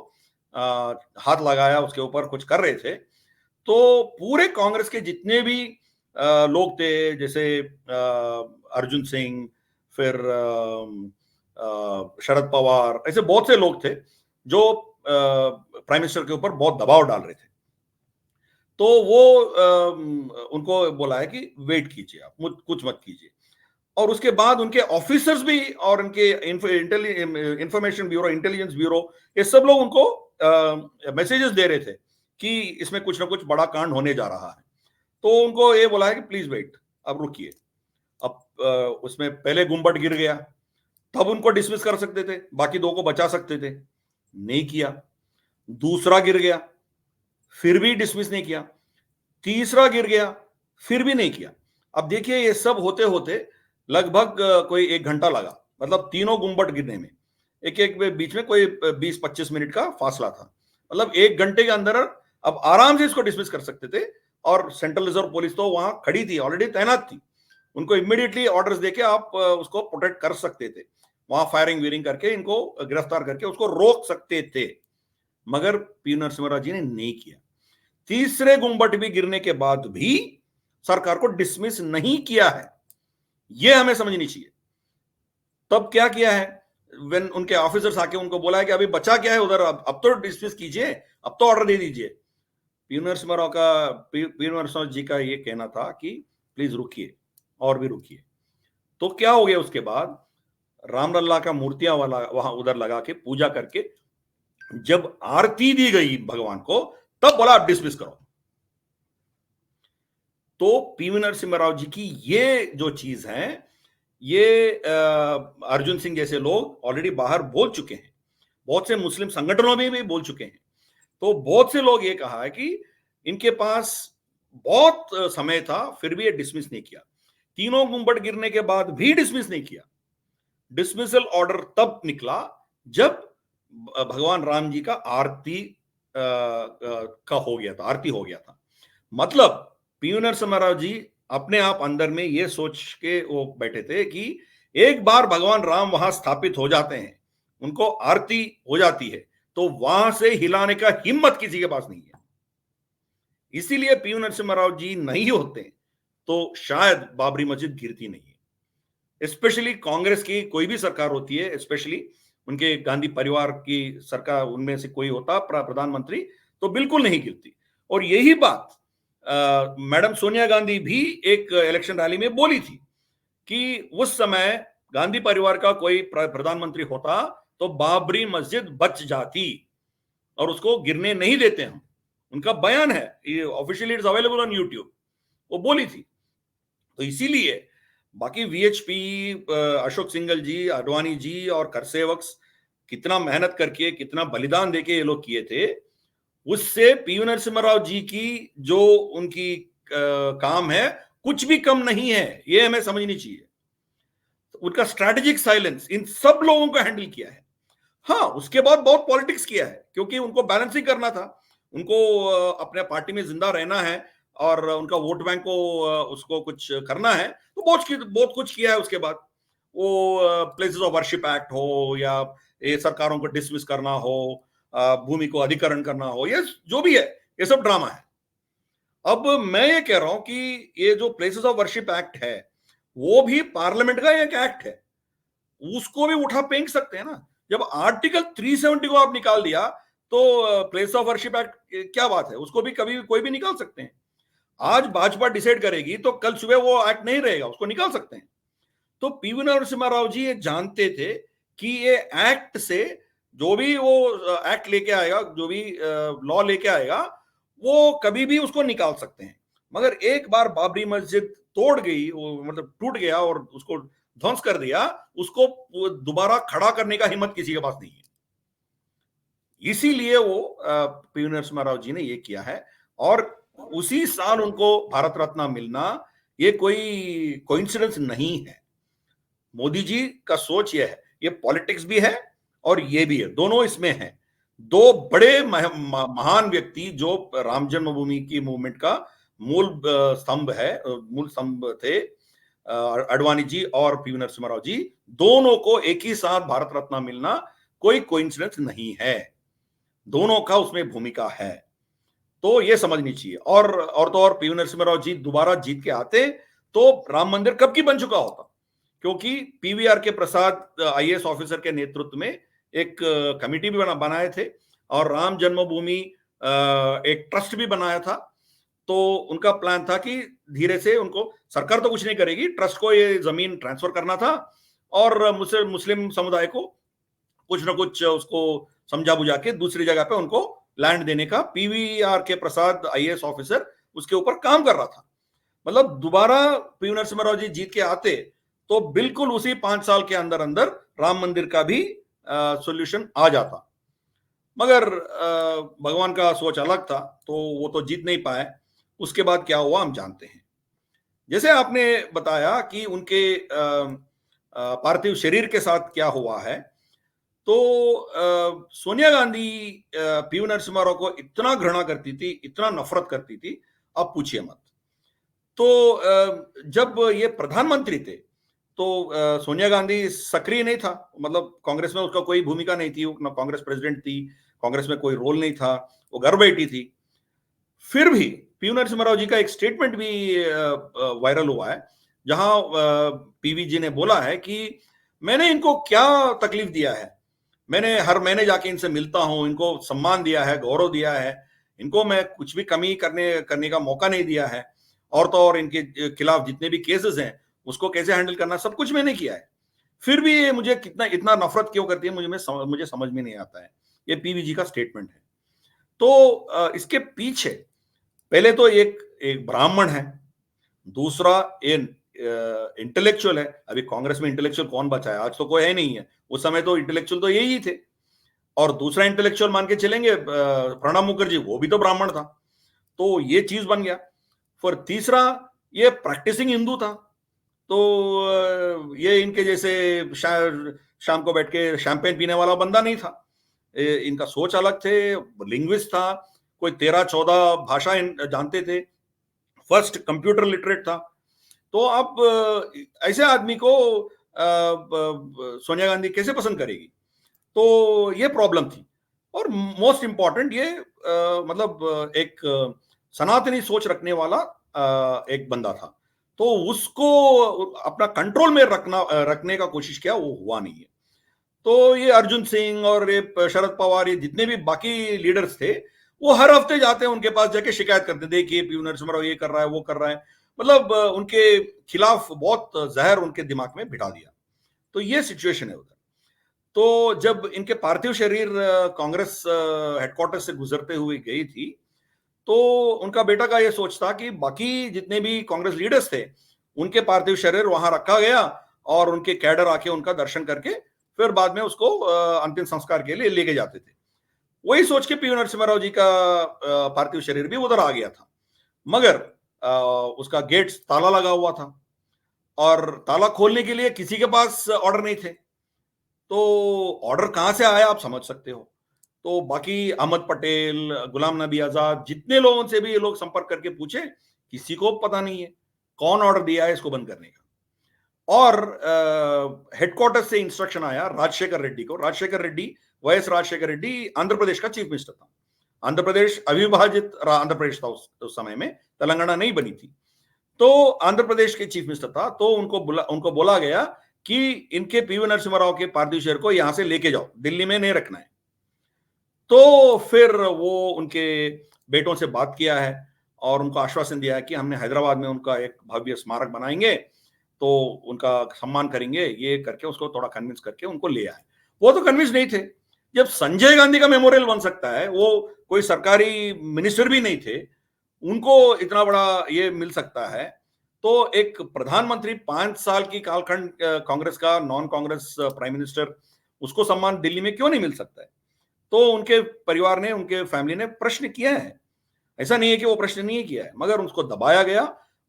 Speaker 2: हाथ लगाया, उसके ऊपर कुछ कर रहे थे, तो पूरे कांग्रेस के जितने भी लोग थे, जैसे अर्जुन सिंह, फिर शरद पवार, ऐसे बहुत से लोग थे जो प्राइम मिनिस्टर के ऊपर बहुत दबाव डाल रहे थे। तो वो उनको बोला है कि वेट कीजिए, आप कुछ मत कीजिए। और उसके बाद उनके ऑफिसर्स भी और उनके इंफॉर्मेशन ब्यूरो, इंटेलिजेंस ब्यूरो, ये सब लोग उनको मैसेजेस दे रहे थे कि इसमें कुछ ना कुछ बड़ा कांड होने जा रहा है। तो उनको ये बोला है कि प्लीज वेट, अब रुकिए। अब उसमें पहले गुम्बद गिर गया, तब उनको डिसमिस कर सकते थे, बाकी 2 को बचा सकते थे, नहीं किया। दूसरा गिर गया, फिर भी डिसमिस नहीं किया। तीसरा गिर गया, फिर भी नहीं किया। अब देखिए, ये सब होते होते लगभग कोई 1 घंटा लगा, मतलब तीनों गुम्बद गिरने में। एक बीच में कोई 20-25 मिनट का फासला था, मतलब 1 घंटे के अंदर अब आराम से इसको डिसमिस कर सकते थे। और सेंट्रल रिजर्व पुलिस तो वहां खड़ी थी, ऑलरेडी तैनात थी, उनको इमीडिएटली ऑर्डर्स देके आप उसको प्रोटेक्ट कर सकते थे, वहां फायरिंग वीरिंग करके इनको गिरफ्तार करके उसको रोक सकते थे। मगर पी नरसिम्हा राव जी ने नहीं किया। तीसरे गुम्बद भी गिरने के बाद भी सरकार को डिसमिस नहीं किया है, यह हमें समझनी चाहिए। तब क्या किया है, व्हेन उनके ऑफिसर्स आके उनको बोला है कि अभी बचा क्या है उधर, अब तो डिसमिस कीजिए, अब तो ऑर्डर दे दीजिए। पी नरसिम्हा जी का ये कहना था कि प्लीज रुकिए, और भी रुकिए। तो क्या हो गया उसके बाद, रामलला का मूर्तियां वाला वहां उधर लगा के पूजा करके जब आरती दी गई भगवान को, तब बोला आप डिसमिस करो। तो पीवी नरसिम्हा राव जी की ये जो चीज है, ये अर्जुन सिंह जैसे लोग ऑलरेडी बाहर बोल चुके हैं, बहुत से मुस्लिम संगठनों में भी बोल चुके हैं। तो बहुत से लोग ये कहा है कि इनके पास बहुत समय था, फिर भी ये डिसमिस नहीं किया। तीनों गुंबद गिरने के बाद भी डिसमिस नहीं किया। डिसमिसल ऑर्डर तब निकला जब भगवान राम जी का आरती का हो गया था, आरती हो गया था। मतलब पीवी नरसिम्हा राव जी अपने आप अंदर में ये सोच के वो बैठे थे कि एक बार भगवान राम वहां स्थापित हो जाते हैं, उनको आरती हो जाती है, तो वहां से हिलाने का हिम्मत किसी के पास नहीं है। इसीलिए पीवी नरसिम्हा राव जी नहीं होते तो शायद बाबरी मस्जिद गिरती नहीं है। स्पेशली कांग्रेस की कोई भी सरकार होती है, स्पेशली उनके गांधी परिवार की सरकार, उनमें से कोई होता प्रधानमंत्री, तो बिल्कुल नहीं गिरती। और यही बात मैडम सोनिया गांधी भी एक इलेक्शन रैली में बोली थी कि उस समय गांधी परिवार का कोई प्रधानमंत्री होता तो बाबरी मस्जिद बच जाती और उसको गिरने नहीं देते हम। उनका बयान है, officially it's available on YouTube, वो बोली थी। तो इसीलिए बाकी वीएचपी, अशोक सिंघल जी, आडवाणी जी और करसेवक्स कितना मेहनत करके, कितना बलिदान देके ये लोग किए थे, उससे पीवी नरसिम्हा राव जी की जो उनकी काम है कुछ भी कम नहीं है, ये हमें समझनी चाहिए। उनका स्ट्रैटेजिक साइलेंस इन सब लोगों को हैंडल किया है। हाँ, उसके बाद बहुत पॉलिटिक्स किया है, क्योंकि उनको बैलेंसिंग करना था, उनको अपने पार्टी में जिंदा रहना है और उनका वोट बैंक को उसको कुछ करना है, तो बहुत कुछ किया है। उसके बाद वो प्लेसेस ऑफ वर्शिप एक्ट हो या ये सरकारों को डिसमिस करना हो, भूमि को अधिकरण करना हो, ये जो भी है, ये सब ड्रामा है। अब मैं ये कह रहा हूं कि ये जो प्लेसेस ऑफ वर्शिप एक्ट है, वो भी पार्लियामेंट का एक एक्ट है, उसको भी उठा फेंक सकते हैं ना। जब आर्टिकल 370 को आप निकाल दिया, तो प्लेस ऑफ वर्शिप एक्ट क्या बात है, उसको भी कभी कोई भी निकाल सकते हैं। आज भाजपा डिसाइड करेगी तो कल सुबह वो एक्ट नहीं रहेगा, उसको निकाल सकते हैं। तो पीवी नरसिम्हा राव जी ये जानते थे कि ये एक्ट से जो भी वो एक्ट लेके आएगा, जो भी लॉ लेके आएगा, वो कभी भी उसको निकाल सकते हैं। मगर एक बार बाबरी मस्जिद तोड़ गई, वो मतलब टूट गया और उसको ध्वंस कर दिया, उसको दोबारा खड़ा करने का हिम्मत किसी के पास नहीं है। इसीलिए वो पीवी नरसिम्हा राव जी ने ये किया है। और उसी साल उनको भारत रत्न मिलना ये कोई कोइंसिडेंस नहीं है। मोदी जी का सोच ये है, ये पॉलिटिक्स भी है और ये भी है, दोनों इसमें है। दो बड़े महान व्यक्ति जो राम जन्मभूमि की मूवमेंट का मूल स्तंभ है, मूल स्तंभ थे, अडवाणी जी और पीवी नरसिम्हा राव जी, दोनों को एक ही साथ भारत रत्न मिलना कोई कोइंसिडेंस नहीं है, दोनों का उसमें भूमिका है। तो ये समझनी चाहिए। और तो और पीवी नरसिम्हा राव जी दोबारा जीत के आते तो राम मंदिर कब की बन चुका होता, क्योंकि पीवीआर के प्रसाद आईएएस ऑफिसर के नेतृत्व में एक कमेटी भी बनाए थे और राम जन्मभूमि एक ट्रस्ट भी बनाया था। तो उनका प्लान था कि धीरे से उनको, सरकार तो कुछ नहीं करेगी, ट्रस्ट को ये जमीन ट्रांसफर करना था और मुस्लिम समुदाय को कुछ ना कुछ उसको समझा बुझा के दूसरी जगह पे उनको लैंड देने का पीवीआर के प्रसाद आईएएस ऑफिसर उसके ऊपर काम कर रहा था। मतलब दोबारा पीवी नरसिम्हा राव जी जीत के आते तो बिल्कुल उसी 5 साल के अंदर अंदर राम मंदिर का भी सॉल्यूशन आ जाता। मगर भगवान का सोच अलग था, तो वो तो जीत नहीं पाए। उसके बाद क्या हुआ हम जानते हैं। जैसे आपने बताया कि उनके पार्थिव शरीर के साथ क्या हुआ है, तो सोनिया गांधी पीवी नरसिम्हा राव को इतना घृणा करती थी, इतना नफरत करती थी, आप पूछिए मत। तो जब ये प्रधानमंत्री थे तो सोनिया गांधी सक्रिय नहीं था, मतलब कांग्रेस में उसका कोई भूमिका नहीं थी, ना कांग्रेस प्रेसिडेंट थी, कांग्रेस में कोई रोल नहीं था, वो घर बैठी थी। फिर भी पीवी नरसिम्हा राव जी का एक स्टेटमेंट भी वायरल हुआ है, जहां पीवी जी ने बोला है कि मैंने इनको क्या तकलीफ दिया है? मैंने हर महीने जाके इनसे मिलता हूं, इनको सम्मान दिया है, गौरव दिया है, इनको मैं कुछ भी कमी करने करने का मौका नहीं दिया है। और तो और इनके खिलाफ जितने भी केसेस हैं उसको कैसे हैंडल करना, सब कुछ मैंने किया है। फिर भी ये मुझे कितना इतना नफरत क्यों करती है, मुझे समझ में नहीं आता है। ये पीवीजी का स्टेटमेंट है। तो इसके पीछे पहले तो एक एक ब्राह्मण है, दूसरा इंटेलेक्चुअल है। अभी कांग्रेस में इंटेलेक्चुअल कौन बचा है? आज तो कोई है नहीं है। उस समय तो इंटेलेक्चुअल तो यही थे। और दूसरा इंटेलेक्चुअल मान के चलेंगे प्रणब मुखर्जी, वो भी तो ब्राह्मण था। तो ये चीज बन गया। फिर तीसरा, ये प्रैक्टिसिंग हिंदू था। तो ये इनके जैसे शाम को बैठ के शैंपेन पीने वाला बंदा नहीं था। इनका सोच अलग थे। लिंग्विस्ट था, कोई 13-14 भाषा जानते थे, फर्स्ट कंप्यूटर लिटरेट था। तो अब ऐसे आदमी को सोनिया गांधी कैसे पसंद करेगी? तो ये प्रॉब्लम थी। और मोस्ट इंपॉर्टेंट ये मतलब एक सनातनी सोच रखने वाला एक बंदा था। तो उसको अपना कंट्रोल में रखने का कोशिश किया, वो हुआ नहीं है। तो ये अर्जुन सिंह और ये शरद पवार, ये जितने भी बाकी लीडर्स थे, वो हर हफ्ते जाते हैं उनके पास, जाके शिकायत करते, देखिए पी नरसिम्हा राव ये कर रहा है, वो कर रहा है। मतलब उनके खिलाफ बहुत जहर उनके दिमाग में बिठा दिया। तो ये सिचुएशन है उधर। तो जब इनके पार्थिव शरीर कांग्रेस हेडक्वार्टर से गुजरते हुए गई थी, तो उनका बेटा का यह सोच था कि बाकी जितने भी कांग्रेस लीडर्स थे, उनके पार्थिव शरीर वहां रखा गया और उनके कैडर आके उनका दर्शन करके फिर बाद में उसको अंतिम संस्कार के लिए लेके जाते थे। वही सोच के पी नरसिम्हा राव जी का पार्थिव शरीर भी उधर आ गया था। मगर उसका गेट ताला लगा हुआ था और ताला खोलने के लिए किसी के पास ऑर्डर नहीं थे। तो ऑर्डर कहां से आया आप समझ सकते हो। तो बाकी अहमद पटेल, गुलाम नबी आजाद, जितने लोगों से भी ये लोग संपर्क करके पूछे, किसी को पता नहीं है कौन ऑर्डर दिया है इसको बंद करने का। और हेडक्वार्टर से इंस्ट्रक्शन आया राजशेखर रेड्डी को। राजशेखर रेड्डी, वाईएस राजशेखर रेड्डी आंध्र प्रदेश का चीफ मिनिस्टर था। आंध्र प्रदेश अविभाजित आंध्र प्रदेश था उस समय में, तेलंगाना नहीं बनी थी। तो आंध्र प्रदेश के चीफ मिनिस्टर था। तो उनको बोला गया कि इनके पीवी नरसिम्हा राव के पार्थिव शरीर को यहां से लेके जाओ, दिल्ली में नहीं रखना है। तो फिर वो उनके बेटों से बात किया है और उनको आश्वासन दिया है कि हमने हैदराबाद में उनका एक भव्य स्मारक बनाएंगे, तो उनका सम्मान करेंगे। ये करके उसको थोड़ा कन्विंस करके उनको ले आए। वो तो कन्विंस नहीं थे। जब संजय गांधी का मेमोरियल बन सकता है, वो कोई सरकारी मिनिस्टर भी नहीं थे, उनको इतना बड़ा ये मिल सकता है, तो एक प्रधानमंत्री 5 साल की कालखंड कांग्रेस का नॉन कांग्रेस प्राइम मिनिस्टर, उसको सम्मान दिल्ली में क्यों नहीं मिल सकता है? तो उनके परिवार ने, उनके फैमिली ने प्रश्न किया है। ऐसा नहीं है कि वो प्रश्न नहीं किया है, मगर उसको दबाया गया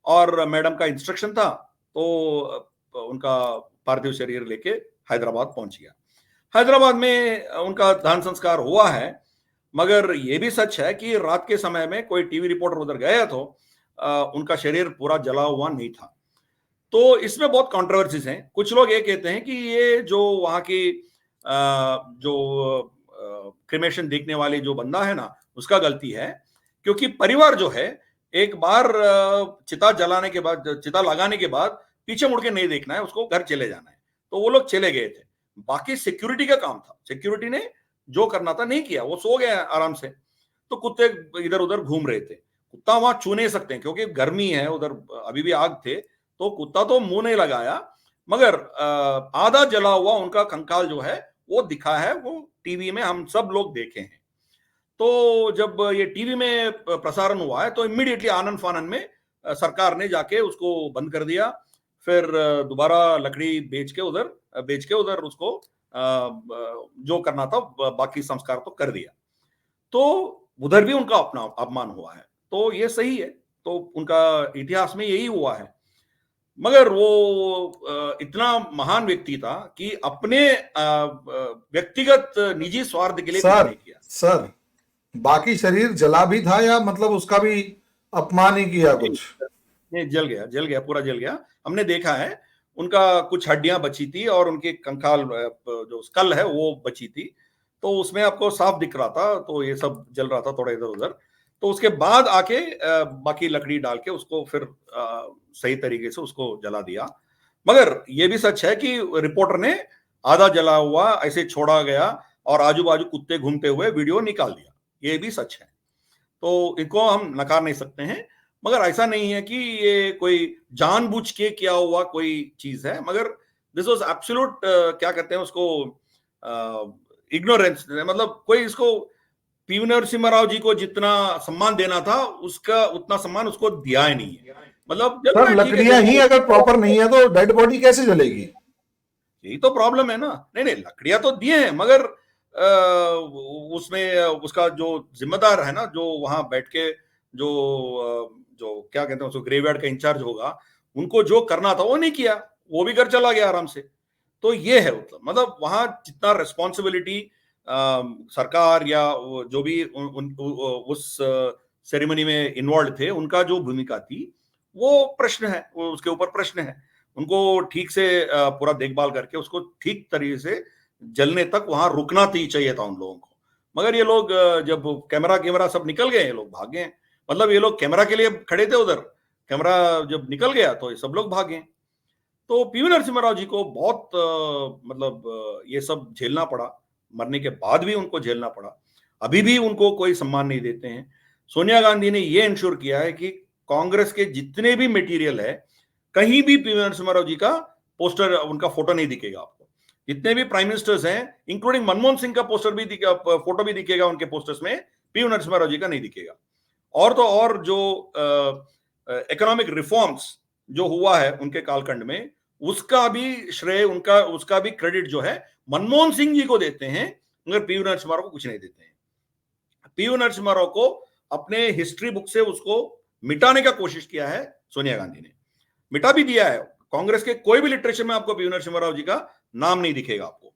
Speaker 2: और मैडम का इंस्ट्रक्शन था, तो उनका पार्थिव शरीर लेके हैदराबाद पहुंच गया। हैदराबाद में उनका दाह संस्कार हुआ है। मगर यह भी सच है कि रात के समय में कोई टीवी रिपोर्टर उधर गया तो उनका शरीर पूरा जला हुआ नहीं था। तो इसमें बहुत कंट्रोवर्सीज हैं। कुछ लोग ये कहते हैं कि ये जो वहां की जो क्रिमेशन देखने वाले जो बंदा है ना, उसका गलती है। क्योंकि परिवार जो है, एक बार चिता जलाने के बाद, चिता लगाने के बाद पीछे मुड़ के नहीं देखना है, उसको घर चले जाना है। तो वो लोग चले गए थे। बाकी सिक्योरिटी का काम था, सिक्योरिटी ने जो करना था नहीं किया, वो सो गया आराम से। तो कुत्ते इधर उधर घूम रहे थे। कुत्ता वहां छू नहीं सकते क्योंकि गर्मी है उधर, अभी भी आग थे, तो कुत्ता तो मुंह नहीं लगाया। मगर आधा जला हुआ उनका कंकाल जो है वो दिखा है, वो टीवी में हम सब लोग देखे हैं। तो जब ये टीवी में प्रसारण हुआ है तो इमीडिएटली आनंद फानन में सरकार ने जाके उसको बंद कर दिया। फिर दोबारा लकड़ी बेच के उधर उसको जो करना था बाकी संस्कार तो कर दिया। तो उधर भी उनका अपना अपमान हुआ है। तो ये सही है। तो उनका इतिहास में यही हुआ है। मगर वो इतना महान व्यक्ति था कि अपने व्यक्तिगत निजी स्वार्थ के लिए कुछ
Speaker 1: सर
Speaker 2: नहीं किया।
Speaker 1: सर बाकी शरीर जला भी था या मतलब उसका भी अपमान ही किया कुछ?
Speaker 2: नहीं, जल गया, पूरा जल गया। हमने देखा है, उनका कुछ हड्डियां बची थी और उनके कंकाल जो स्कल है वो बची थी। तो उसमें आपको साफ दिख रहा था, तो ये सब जल रहा था थोड़ा इधर उधर। तो उसके बाद आके बाकी लकड़ी डाल के उसको फिर सही तरीके से उसको जला दिया। मगर ये भी सच है कि रिपोर्टर ने आधा जला हुआ ऐसे छोड़ा गया और आजू बाजू कुत्ते घूमते हुए वीडियो निकाल दिया, ये भी सच है। तो इनको हम नकार नहीं सकते हैं, मगर ऐसा नहीं है कि ये कोई जानबूझ के किया हुआ कोई चीज है, मगर दिस वाज एब्सोल्यूट, क्या कहते हैं उसको, इग्नोरेंस, मतलब कोई इसको पी नरसिम्हा राव जी को जितना सम्मान देना था उसका उतना सम्मान उसको दिया ही नहीं है। मतलब चल
Speaker 1: सर
Speaker 2: रहा है, ठीक है,
Speaker 1: लकड़ियां ही अगर प्रॉपर नहीं है तो डेड बॉडी कैसे जलेगी?
Speaker 2: यही तो प्रॉब्लम है ना। नहीं नहीं, लकड़ियां तो दिए हैं, मगर उसमें उसका जो जिम्मेदार है ना, जो वहां बैठ के जो जो क्या कहते हैं उसको, ग्रेवयार्ड का इंचार्ज होगा, उनको जो करना था वो नहीं किया, वो भी घर चला गया आराम से। तो ये है मतलब वहां जितना रिस्पॉन्सिबिलिटी सरकार या जो भी उस सेरेमनी में इन्वॉल्व थे उनका जो भूमिका थी, वो प्रश्न है, वो उसके ऊपर प्रश्न है। उनको ठीक से पूरा देखभाल करके उसको ठीक तरीके से जलने तक वहां रुकना ही चाहिए था उन लोगों को। मगर ये लोग जब कैमरा कैमरा सब निकल गए, ये लोग भाग गए। मतलब ये लोग कैमरा के लिए खड़े थे उधर, कैमरा जब निकल गया तो ये सब लोग भागे। तो पीवी नरसिम्हा राव जी को बहुत मतलब ये सब झेलना पड़ा, मरने के बाद भी उनको झेलना पड़ा। अभी भी उनको कोई सम्मान नहीं देते हैं। सोनिया गांधी ने ये इंश्योर किया है कि कांग्रेस के जितने भी मटेरियल है, कहीं भी पीवी नरसिम्हा राव जी का पोस्टर, उनका फोटो नहीं दिखेगा आपको। जितने भी प्राइम मिनिस्टर्स हैं, इंक्लूडिंग मनमोहन सिंह का पोस्टर भी फोटो भी दिखेगा उनके पोस्टर्स में, पीवी नरसिम्हा राव जी का नहीं दिखेगा। और तो और जो इकोनॉमिक रिफॉर्म्स जो हुआ है उनके कालखंड में, उसका भी श्रेय, उनका उसका भी क्रेडिट जो है मनमोहन सिंह जी को देते हैं, मगर पीवी नरसिम्हा राव को कुछ नहीं देते हैं। पीवी नरसिम्हा राव को अपने हिस्ट्री बुक से उसको मिटाने का कोशिश किया है सोनिया गांधी ने, मिटा भी दिया है। कांग्रेस के कोई भी लिटरेचर में आपको पीवी नरसिम्हा राव जी का नाम नहीं दिखेगा आपको।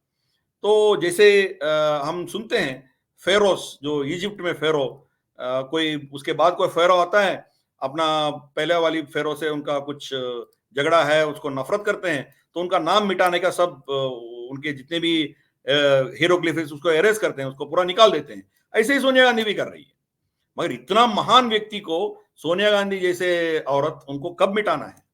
Speaker 2: तो जैसे हम सुनते हैं फेरोस, जो इजिप्ट में फेरो, कोई उसके बाद कोई फेरो आता है, अपना पहले वाली फेरो से उनका कुछ झगड़ा है, उसको नफरत करते हैं, तो उनका नाम मिटाने का सब उनके जितने भी हीरोग्लिफिक्स उसको एरेज करते हैं, उसको पूरा निकाल देते हैं। ऐसे ही सोनिया गांधी भी कर रही है। मगर इतना महान व्यक्ति को, सोनिया गांधी जैसे औरत, उनको कब मिटाना है?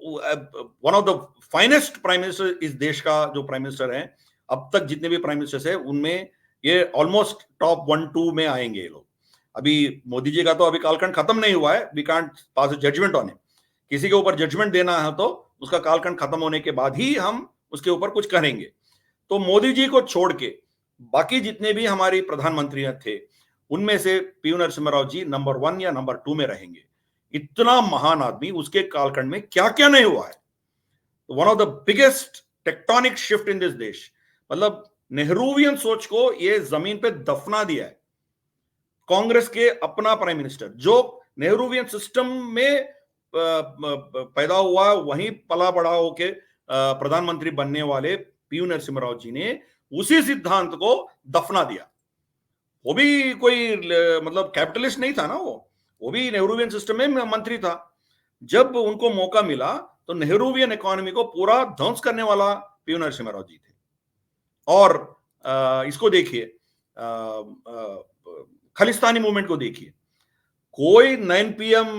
Speaker 2: One of the finest prime minister इस देश का जो प्राइम मिनिस्टर है, अब तक जितने भी प्राइम मिनिस्टर्स है उनमें ये ऑलमोस्ट टॉप 1-2 में आएंगे ये लोग। अभी मोदी जी का तो अभी कालखंड खत्म नहीं हुआ है, we can't pass a judgement on him. किसी के ऊपर जजमेंट देना है तो उसका कालखंड खत्म होने के बाद ही हम उसके ऊपर कुछ करेंगे। तो मोदी जी को छोड़ के बाकी जितने भी हमारी प्रधानमंत्री थे, उनमें से पीवी नरसिम्हा राव जी नंबर 1 या नंबर 2 में रहेंगे। इतना महान आदमी, उसके कालखंड में क्या क्या नहीं हुआ है। One of the biggest tectonic shift in this देश, मतलब नेहरूवियन सोच को ये जमीन पे दफना दिया है कांग्रेस के अपना प्राइम मिनिस्टर, जो नेहरूवियन सिस्टम में पैदा हुआ, वहीं पला बड़ा होके प्रधानमंत्री बनने वाले पीवी नरसिम्हा राव जी ने उसी सिद्धांत को दफना दिया। वो भी कोई मतलब कैपिटलिस्ट नहीं था ना, वो भी नेहरूवियन सिस्टम में मंत्री था। जब उनको मौका मिला तो नेहरूवियन इकोनॉमी को पूरा ध्वंस करने वाला पीवी नरसिम्हा राव जी थे। और इसको देखिए, खालिस्तानी मूवमेंट को देखिए, कोई 9 PM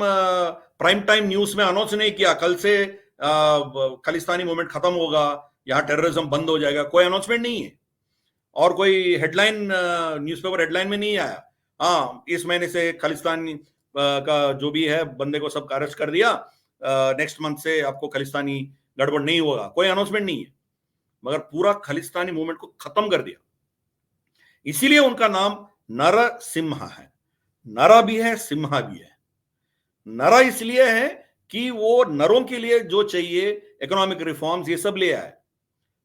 Speaker 2: प्राइम टाइम न्यूज में अनाउंस नहीं किया कल से खालिस्तानी मूवमेंट खत्म होगा, यहां टेररिज्म बंद हो जाएगा, कोई अनाउंसमेंट नहीं है। और कोई हेडलाइन न्यूज़पेपर हेडलाइन में नहीं आया, हाँ इस महीने से खालिस्तानी का जो भी है बंदे को सबका अरेस्ट कर दिया, नेक्स्ट मंथ से आपको खालिस्तानी गड़बड़ नहीं होगा, कोई अनाउंसमेंट नहीं है। मगर पूरा खालिस्तानी मूवमेंट को खत्म कर दिया। इसीलिए उनका नाम नरसिम्हा है। नरा भी है, सिम्हा भी है। नरा इसलिए है कि वो नरों के लिए जो चाहिए इकोनॉमिक रिफॉर्म्स ये सब ले आए।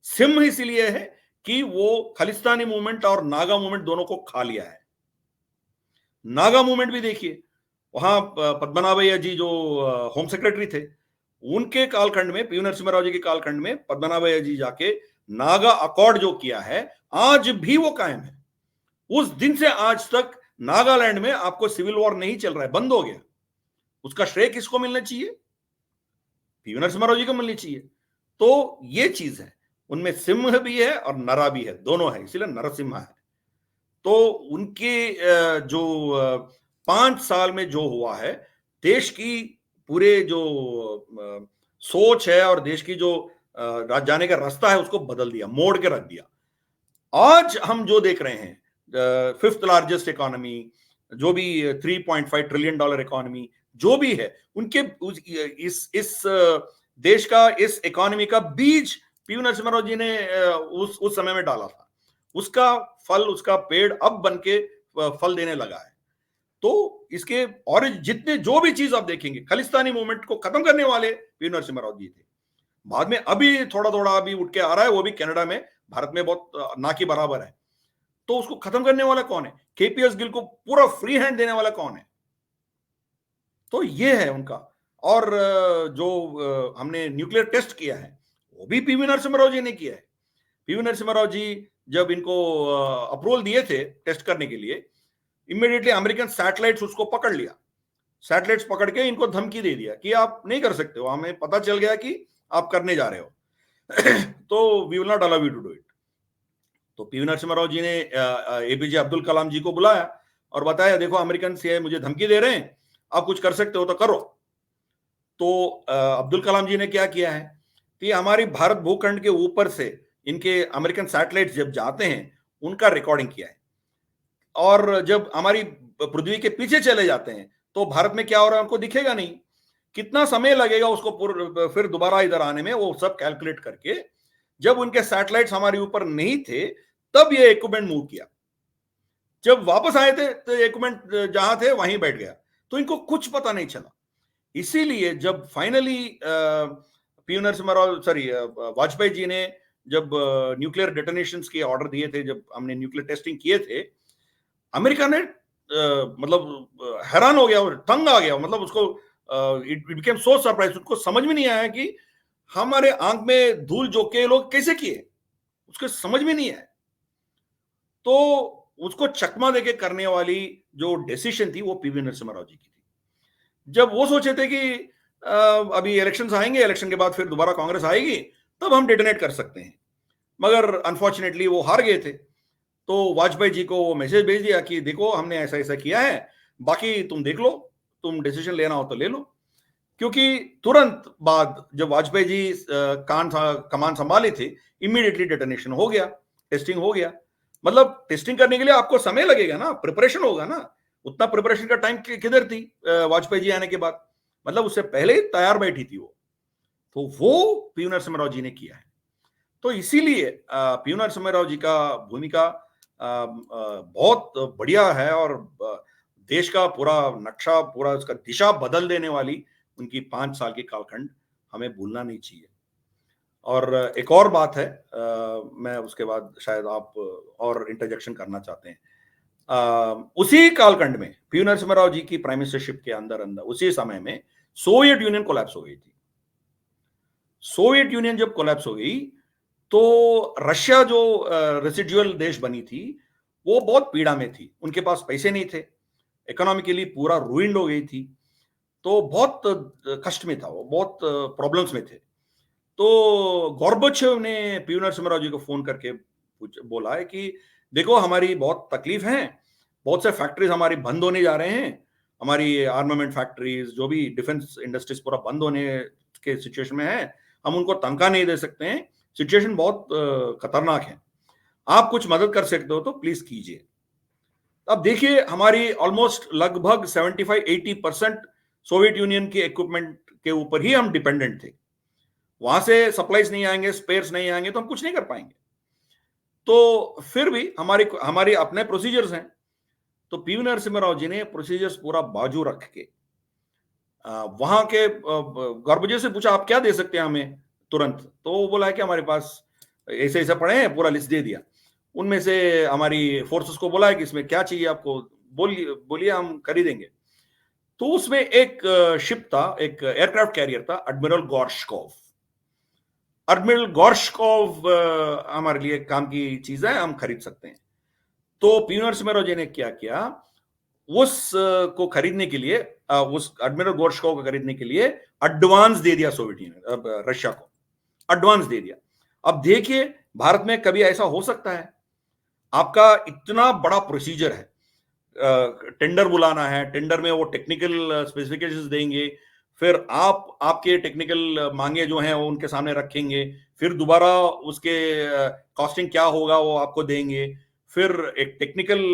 Speaker 2: सिंह इसलिए है कि वो खालिस्तानी मूवमेंट और नागा मूवमेंट दोनों को खा लिया है। नागा मूवमेंट भी देखिए, वहां पद्मनाभैया जी जो होम सेक्रेटरी थे, उनके कालखंड में, पीवी नरसिम्हा राव जी के कालखंड में पद्मनाभैया जी जाके नागा अकॉर्ड जो किया है, आज भी वो कायम है। उस दिन से आज तक नागालैंड में आपको सिविल वॉर नहीं चल रहा है, बंद हो गया। उसका श्रेय किसको मिलना चाहिए? पीवी नरसिम्हा राव जी को मिलनी चाहिए। तो ये चीज है, उनमें सिंह भी है और नरा भी है, दोनों है, इसीलिए नरसिम्हा है। तो उनके जो 5 साल में जो हुआ है, देश की पूरे जो सोच है और देश की जो जाने का रास्ता है उसको बदल दिया, मोड़ के रख दिया। आज हम जो देख रहे हैं, फिफ्थ लार्जेस्ट इकोनॉमी, जो भी $3.5 ट्रिलियन इकोनॉमी जो भी है, उनके इस देश का, इस इकोनॉमी का बीज पीवी नरसिम्हा राव जी ने उस समय में डाला था। उसका फल, उसका पेड़ अब बन के फल देने लगा है। तो इसके और जितने जो भी चीज आप देखेंगे, खालिस्तानी मूवमेंट को खत्म करने वाले पीवी नरसिम्हा राव जी थे। बाद में अभी थोड़ा थोड़ा अभी उठ के आ रहा है, वो भी कनाडा में, भारत में बहुत ना के बराबर है। तो उसको खत्म करने वाला कौन है? केपीएस गिल को पूरा फ्री हैंड देने वाला कौन है? तो ये है उनका। और जो हमने न्यूक्लियर टेस्ट किया है, वो भी पीवी नरसिम्हा राव जी ने किया है। पीवी नरसिम्हा राव जी जब इनको अप्रूवल दिए थे टेस्ट करने के लिए, इमीडिएटली अमेरिकन सैटेलाइट्स उसको पकड़ लिया। सैटेलाइट्स पकड़ के इनको धमकी दे दिया कि आप नहीं कर सकते हो, हमें पता चल गया कि आप करने जा रहे हो। तो we will not allow you to do it. तो पीवी नरसिम्हा राव जी ने एपीजे अब्दुल कलाम जी को बुलाया और बताया, देखो अमेरिकन से मुझे धमकी दे रहे हैं, आप कुछ कर सकते हो तो करो। तो अब्दुल कलाम जी ने क्या किया है कि हमारी भारत भूखंड के ऊपर से इनके अमेरिकन सैटेलाइट्स जब जाते हैं, उनका रिकॉर्डिंग किया है। और जब हमारी पृथ्वी के पीछे चले जाते हैं तो भारत में क्या हो रहा है उनको दिखेगा नहीं। कितना समय लगेगा उसको फिर दोबारा इधर आने में, वो सब कैलकुलेट करके जब उनके सैटेलाइट्स हमारे ऊपर नहीं थे, तब ये इक्विपमेंट मूव किया। जब वापस आए थे तो इक्विपमेंट जहां थे वहीं बैठ गया। तो इनको कुछ पता नहीं चला। इसीलिए जब finally PV Narasimha Rao, sorry, Vajpayee ji ने जब न्यूक्लियर डेटोनेशंस के ऑर्डर दिए थे, जब हमने न्यूक्लियर टेस्टिंग किए थे, अमेरिका ने मतलब हैरान हो गया और तंग आ गया। मतलब उसको इट बिकेम सो सरप्राइज, उसको समझ में नहीं आया कि हमारे आंख में धूल झोंक के लोग कैसे किए, उसको समझ में नहीं आया। तो उसको चकमा देके करने वाली जो डिसीजन थी वो पीवी नरसिम्हा राव जी की थी। जब वो सोचे थे कि अभी इलेक्शंस आएंगे, इलेक्शन के बाद फिर दोबारा कांग्रेस आएगी, तब हम डेटोनेट कर सकते हैं, मगर अनफॉर्चुनेटली वो हार गए थे। तो वाजपेयी जी को वो मैसेज भेज दिया कि देखो हमने ऐसा ऐसा किया है, बाकी तुम देख लो, तुम डिसीजन लेना हो तो ले लो। क्योंकि तुरंत बाद जब वाजपेयी जी कमान संभाली थी, इमीडिएटली डेटोनेशन हो गया, टेस्टिंग हो गया। मतलब टेस्टिंग करने के लिए आपको समय लगेगा ना, प्रिपरेशन होगा ना। उतना प्रिपरेशन का टाइम किधर थी वाजपेयी जी आने के बाद? मतलब उससे पहले ही तैयार बैठी थी वो। तो वो पीवी नरसिम्हा राव जी ने किया है। तो इसीलिए पीवी नरसिम्हा राव जी का भूमिका बहुत बढ़िया है और देश का पूरा नक्शा, पूरा उसका दिशा बदल देने वाली उनकी 5 साल की कालखंड हमें भूलना नहीं चाहिए। और एक और बात है, मैं उसके बाद शायद आप और इंटरजेक्शन करना चाहते हैं। उसी कालखंड में पीवी नरसिम्हा राव जी की प्राइम मिनिस्टरशिप के अंदर अंदर उसी समय में सोवियत यूनियन कोलैप्स हो गई थी। सोवियत यूनियन जब कोलैप्स हो गई तो रशिया जो रेसिडुअल देश बनी थी, वो बहुत पीड़ा में थी। उनके पास पैसे नहीं थे, इकोनॉमिकली पूरा रूइंड हो गई थी। तो बहुत कष्ट में था वो, बहुत प्रॉब्लम्स में थे। तो गोर्बाचेव ने पीवी नरसिम्हा राव जी को फोन करके बोला है कि देखो हमारी बहुत तकलीफ है, बहुत से फैक्ट्रीज हमारी बंद होने जा रहे हैं, हमारी आर्मामेंट फैक्ट्रीज, जो भी डिफेंस इंडस्ट्रीज पूरा बंद होने के सिचुएशन में है, हम उनको तनख्वाह नहीं दे सकते हैं, सिचुएशन बहुत खतरनाक है, आप कुछ मदद कर सकते हो तो प्लीज कीजिए। अब देखिए हमारी ऑलमोस्ट लगभग 75-80% सोवियत यूनियन के इक्विपमेंट के ऊपर ही हम डिपेंडेंट थे। वहां से सप्लाईज नहीं आएंगे, स्पेयर्स नहीं आएंगे तो हम कुछ नहीं कर पाएंगे। तो फिर भी हमारी हमारी अपने प्रोसीजर्स हैं। तो पीवी नरसिम्हा राव जी ने प्रोसीजर्स पूरा बाजू रख के वहां के गोर्बाचेव से पूछा आप क्या दे सकते हैं हमें तुरंत। तो वो बोला है कि हमारे पास ऐसे ऐसे पड़े हैं, पूरा लिस्ट दे दिया। उनमें से हमारी फोर्सेस को बोला है कि इसमें क्या चाहिए आपको, बोलिए बोलिए हम खरीदेंगे। तो उसमें एक शिप था, एक एयरक्राफ्ट कैरियर था, एडमिरल गोर्शकोव। एडमिरल गोर्शकोव हमारे लिए काम की चीज है, हम खरीद सकते हैं। तो पीवी नरसिम्हा राव जी ने क्या किया, उस को खरीदने के लिए, उस एडमिरल गोर्शकोव को खरीदने के लिए एडवांस दे दिया सोवियत यूनियन, रशिया को एडवांस दे दिया। अब देखिए भारत में कभी ऐसा हो सकता है? आपका इतना बड़ा प्रोसीजर है, टेंडर बुलाना है, टेंडर में वो टेक्निकल स्पेसिफिकेशंस देंगे, फिर आप आपके टेक्निकल मांगे जो हैं वो उनके सामने रखेंगे, फिर दोबारा उसके कॉस्टिंग क्या होगा वो आपको देंगे, फिर एक टेक्निकल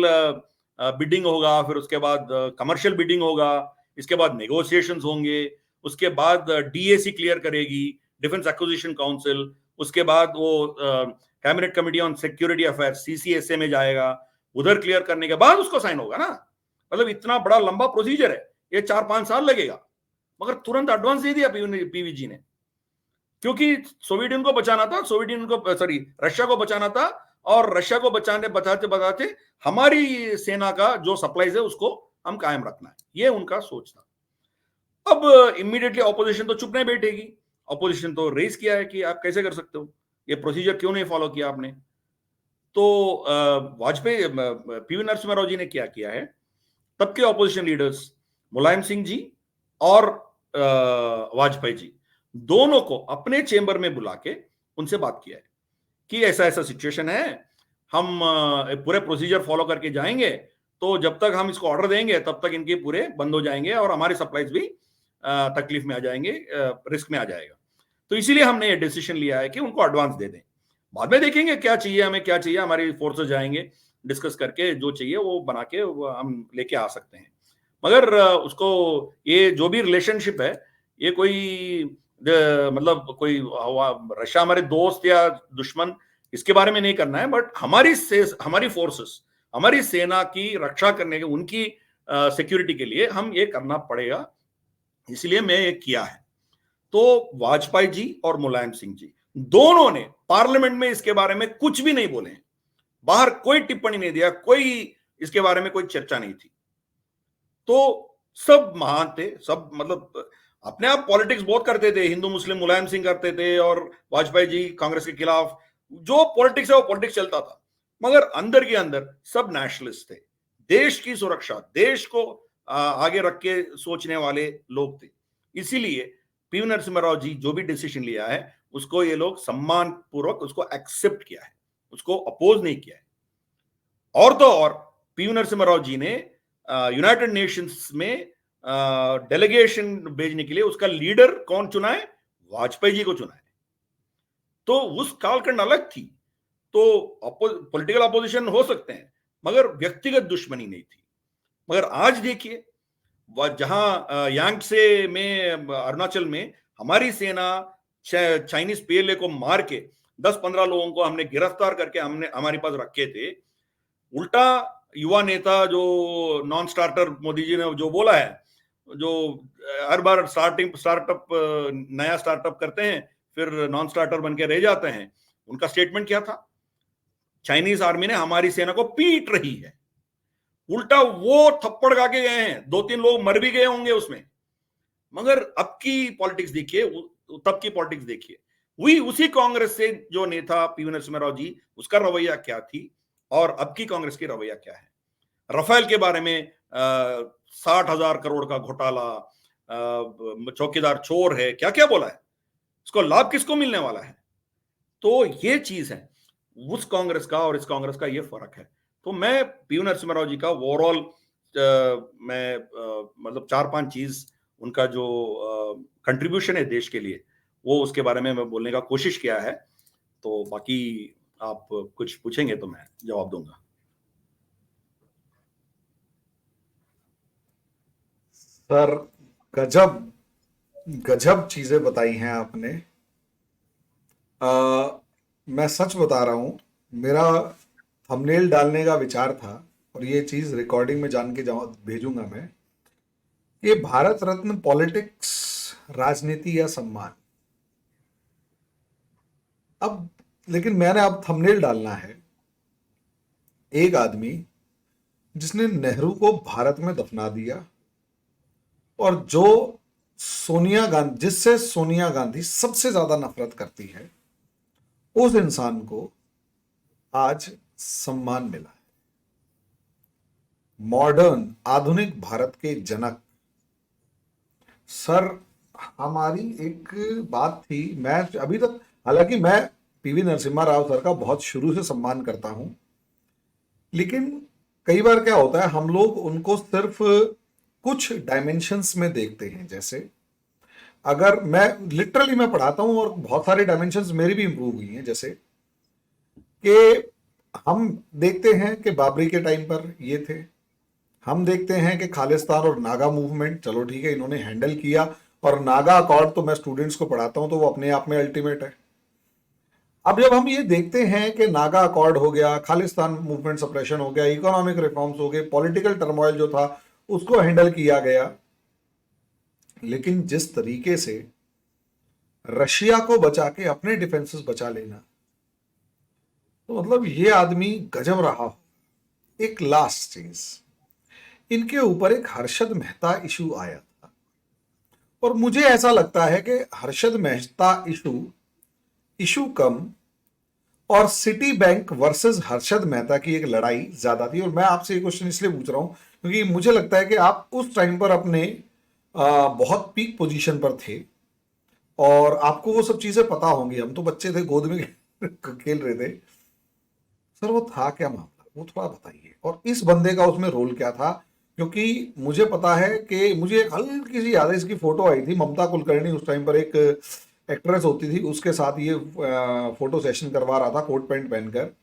Speaker 2: बिडिंग होगा, फिर उसके बाद कमर्शियल बिडिंग होगा, इसके बाद नेगोशिएशंस होंगे, उसके बाद डीएसी क्लियर करेगी, डिफेंस एक्विजिशन काउंसिल, उसके बाद वो cabinet committee on security affair CCSA में जाएगा, उधर क्लियर करने के बाद उसको साइन होगा ना। मतलब इतना बड़ा लंबा प्रोसीजर है, ये 4-5 साल लगेगा, मगर तुरंत एडवांस दे दिया पीवीजी ने, क्योंकि सोवियत यूनियन को बचाना था, सोवियत यूनियन को सॉरी रशिया को बचाना था, और रशिया को बचाने बचाते बचाते हमारी सेना का जो सप्लाईज है उसको हम कायम रखना है, ये उनका सोच था। अब इमीडिएटली ऑपोजिशन तो चुप नहीं बैठेगी, ऑपोजिशन तो रेज किया है कि आप कैसे कर सकते हो, ये प्रोसीजर क्यों नहीं फॉलो किया आपने। तो वाजपेयी पीवी नरसिम्हा राव जी ने क्या किया है, तब के ऑपोजिशन लीडर्स मुलायम सिंह जी और वाजपेयी जी दोनों को अपने चेंबर में बुला के उनसे बात किया है कि ऐसा ऐसा सिचुएशन है, हम पूरे प्रोसीजर फॉलो करके जाएंगे, तो जब तक हम इसको ऑर्डर देंगे तब तक इनके पूरे बंद हो जाएंगे और हमारे सप्लाईज भी तकलीफ में आ जाएंगे, रिस्क में आ जाएगा। तो इसीलिए हमने ये डिसीजन लिया है कि उनको एडवांस दे दें, बाद में देखेंगे क्या चाहिए हमें, क्या चाहिए, हमारी फोर्सेस जाएंगे डिस्कस करके जो चाहिए वो बना के वो हम लेके आ सकते हैं। मगर उसको ये जो भी रिलेशनशिप है ये कोई मतलब कोई रशिया हमारे दोस्त या दुश्मन इसके बारे में नहीं करना है, बट हमारी फोर्सेस, हमारी सेना की रक्षा करने के, उनकी सिक्योरिटी के लिए हम ये करना पड़ेगा, इसलिए मैं ये किया है। तो वाजपेयी जी और मुलायम सिंह जी दोनों ने पार्लियामेंट में इसके बारे में कुछ भी नहीं बोले, बाहर कोई टिप्पणी नहीं दिया, कोई इसके बारे में कोई चर्चा नहीं थी। तो सब महान थे, सब मतलब अपने आप पॉलिटिक्स बहुत करते थे, हिंदू मुस्लिम मुलायम सिंह करते थे और वाजपेयी जी कांग्रेस के खिलाफ, जो पॉलिटिक्स है वो पॉलिटिक्स चलता था, मगर अंदर के अंदर सब नेशनलिस्ट थे, देश की सुरक्षा, देश को आगे रख के सोचने वाले लोग थे। इसीलिए पीवी नरसिम्हा राव जी जो भी डिसीजन लिया है उसको ये लोग सम्मान पूर्वक उसको एक्सेप्ट किया है, उसको अपोज नहीं किया है। और तो और पीवी नरसिम्हा राव जी ने यूनाइटेड नेशंस में डेलीगेशन भेजने के लिए उसका लीडर कौन चुना है, वाजपेयी जी को चुना है। तो उस कालखंड अलग थी, तो पॉलिटिकल अपोजिशन हो सकते हैं मगर व्यक्तिगत दुश्मनी नहीं थी। मगर आज देखिए जहां यांगसे में अरुणाचल में हमारी सेना चाइनीज पीएलए को मार के 10-15 लोगों को हमने गिरफ्तार करके हमने हमारे पास रखे थे, उल्टा युवा नेता जो नॉन स्टार्टर मोदी जी ने जो बोला है, जो हर बार स्टार्टअप नया स्टार्टअप करते हैं फिर नॉन स्टार्टर बन के रह जाते हैं, उनका स्टेटमेंट क्या था, चाइनीज आर्मी ने हमारी सेना को पीट रही है, उल्टा वो थप्पड़ खा के गए हैं, 2-3 लोग मर भी गए होंगे उसमें। मगर अब की पॉलिटिक्स देखिए, तब की पॉलिटिक्स देखिए, वही उसी कांग्रेस से जो नेता पीवी नरसिम्हा राव जी, उसका रवैया क्या थी और अब की कांग्रेस की रवैया क्या है। राफेल के बारे में 60,000 करोड़ का घोटाला, चौकीदार चोर है, क्या क्या बोला है, इसको लाभ किसको मिलने वाला है। तो ये चीज है उस कांग्रेस का और इस कांग्रेस का, ये फर्क है। तो मैं पीवी नरसिम्हा राव जी का ओवरऑल मैं मतलब 4-5 चीज उनका जो कंट्रीब्यूशन है देश के लिए, वो उसके बारे में मैं बोलने का कोशिश किया है। तो बाकी आप कुछ पूछेंगे तो मैं जवाब दूंगा।
Speaker 1: सर, गजब गजब चीजें बताई हैं आपने। मैं सच बता रहा हूं, मेरा थंबनेल डालने का विचार था और ये चीज रिकॉर्डिंग में जान के भेजूंगा मैं, ये भारत रत्न पॉलिटिक्स, राजनीति या सम्मान। अब लेकिन मैंने अब थंबनेल डालना है, एक आदमी जिसने नेहरू को भारत में दफना दिया और जो जिससे सोनिया गांधी सबसे ज्यादा नफरत करती है, उस इंसान को आज सम्मान मिला है। मॉडर्न आधुनिक भारत के जनक। सर, हमारी एक बात थी, मैं अभी तक, हालांकि मैं पीवी नरसिम्हा राव सर का बहुत शुरू से सम्मान करता हूं, लेकिन कई बार क्या होता है, हम लोग उनको सिर्फ कुछ डायमेंशंस में देखते हैं। जैसे अगर मैं लिटरली मैं पढ़ाता हूँ और बहुत सारे डायमेंशंस मेरी भी इंप्रूव हुई हैं, जैसे कि हम देखते हैं कि बाबरी के टाइम पर ये थे, हम देखते हैं कि खालिस्तान और नागा मूवमेंट, चलो ठीक है इन्होंने हैंडल किया, और नागा अकॉर्ड तो मैं स्टूडेंट्स को पढ़ाता हूं तो वो अपने आप में अल्टीमेट है। अब जब हम ये देखते हैं कि नागा अकॉर्ड हो गया, खालिस्तान मूवमेंट सप्रेशन हो गया, इकोनॉमिक रिफॉर्म्स हो गए, पॉलिटिकल टर्मोइल जो था उसको हैंडल किया गया, लेकिन जिस तरीके से रशिया को बचा के अपने डिफेंसेस बचा लेना, तो मतलब ये आदमी गजब रहा हो। एक लास्ट चीज, इनके ऊपर एक हर्षद मेहता इशू आया था, और मुझे ऐसा लगता है कि हर्षद मेहता इशू इशू कम और city bank versus Harshad Mehta की एक लड़ाई ज्यादा थी। और मैं आपसे ये क्वेश्चन इसलिए पूछ रहा हूं क्योंकि मुझे लगता है कि आप उस टाइम पर अपने बहुत पीक पोजीशन पर थे और आपको वो सब चीजें पता होंगी। हम तो बच्चे थे, गोद में खेल रहे थे। सर वो था क्या मामला, वो थोड़ा बताइए, और इस बंदे का उसमें रोल क्या था? क्योंकि मुझे पता है कि मुझे एक हल्की सी याद है, इसकी फोटो आई थी, ममता कुलकर्णी उस टाइम पर एक एक्ट्रेस होती थी, उसके साथ ये फोटो सेशन करवा रहा था कोट पैंट पहनकर,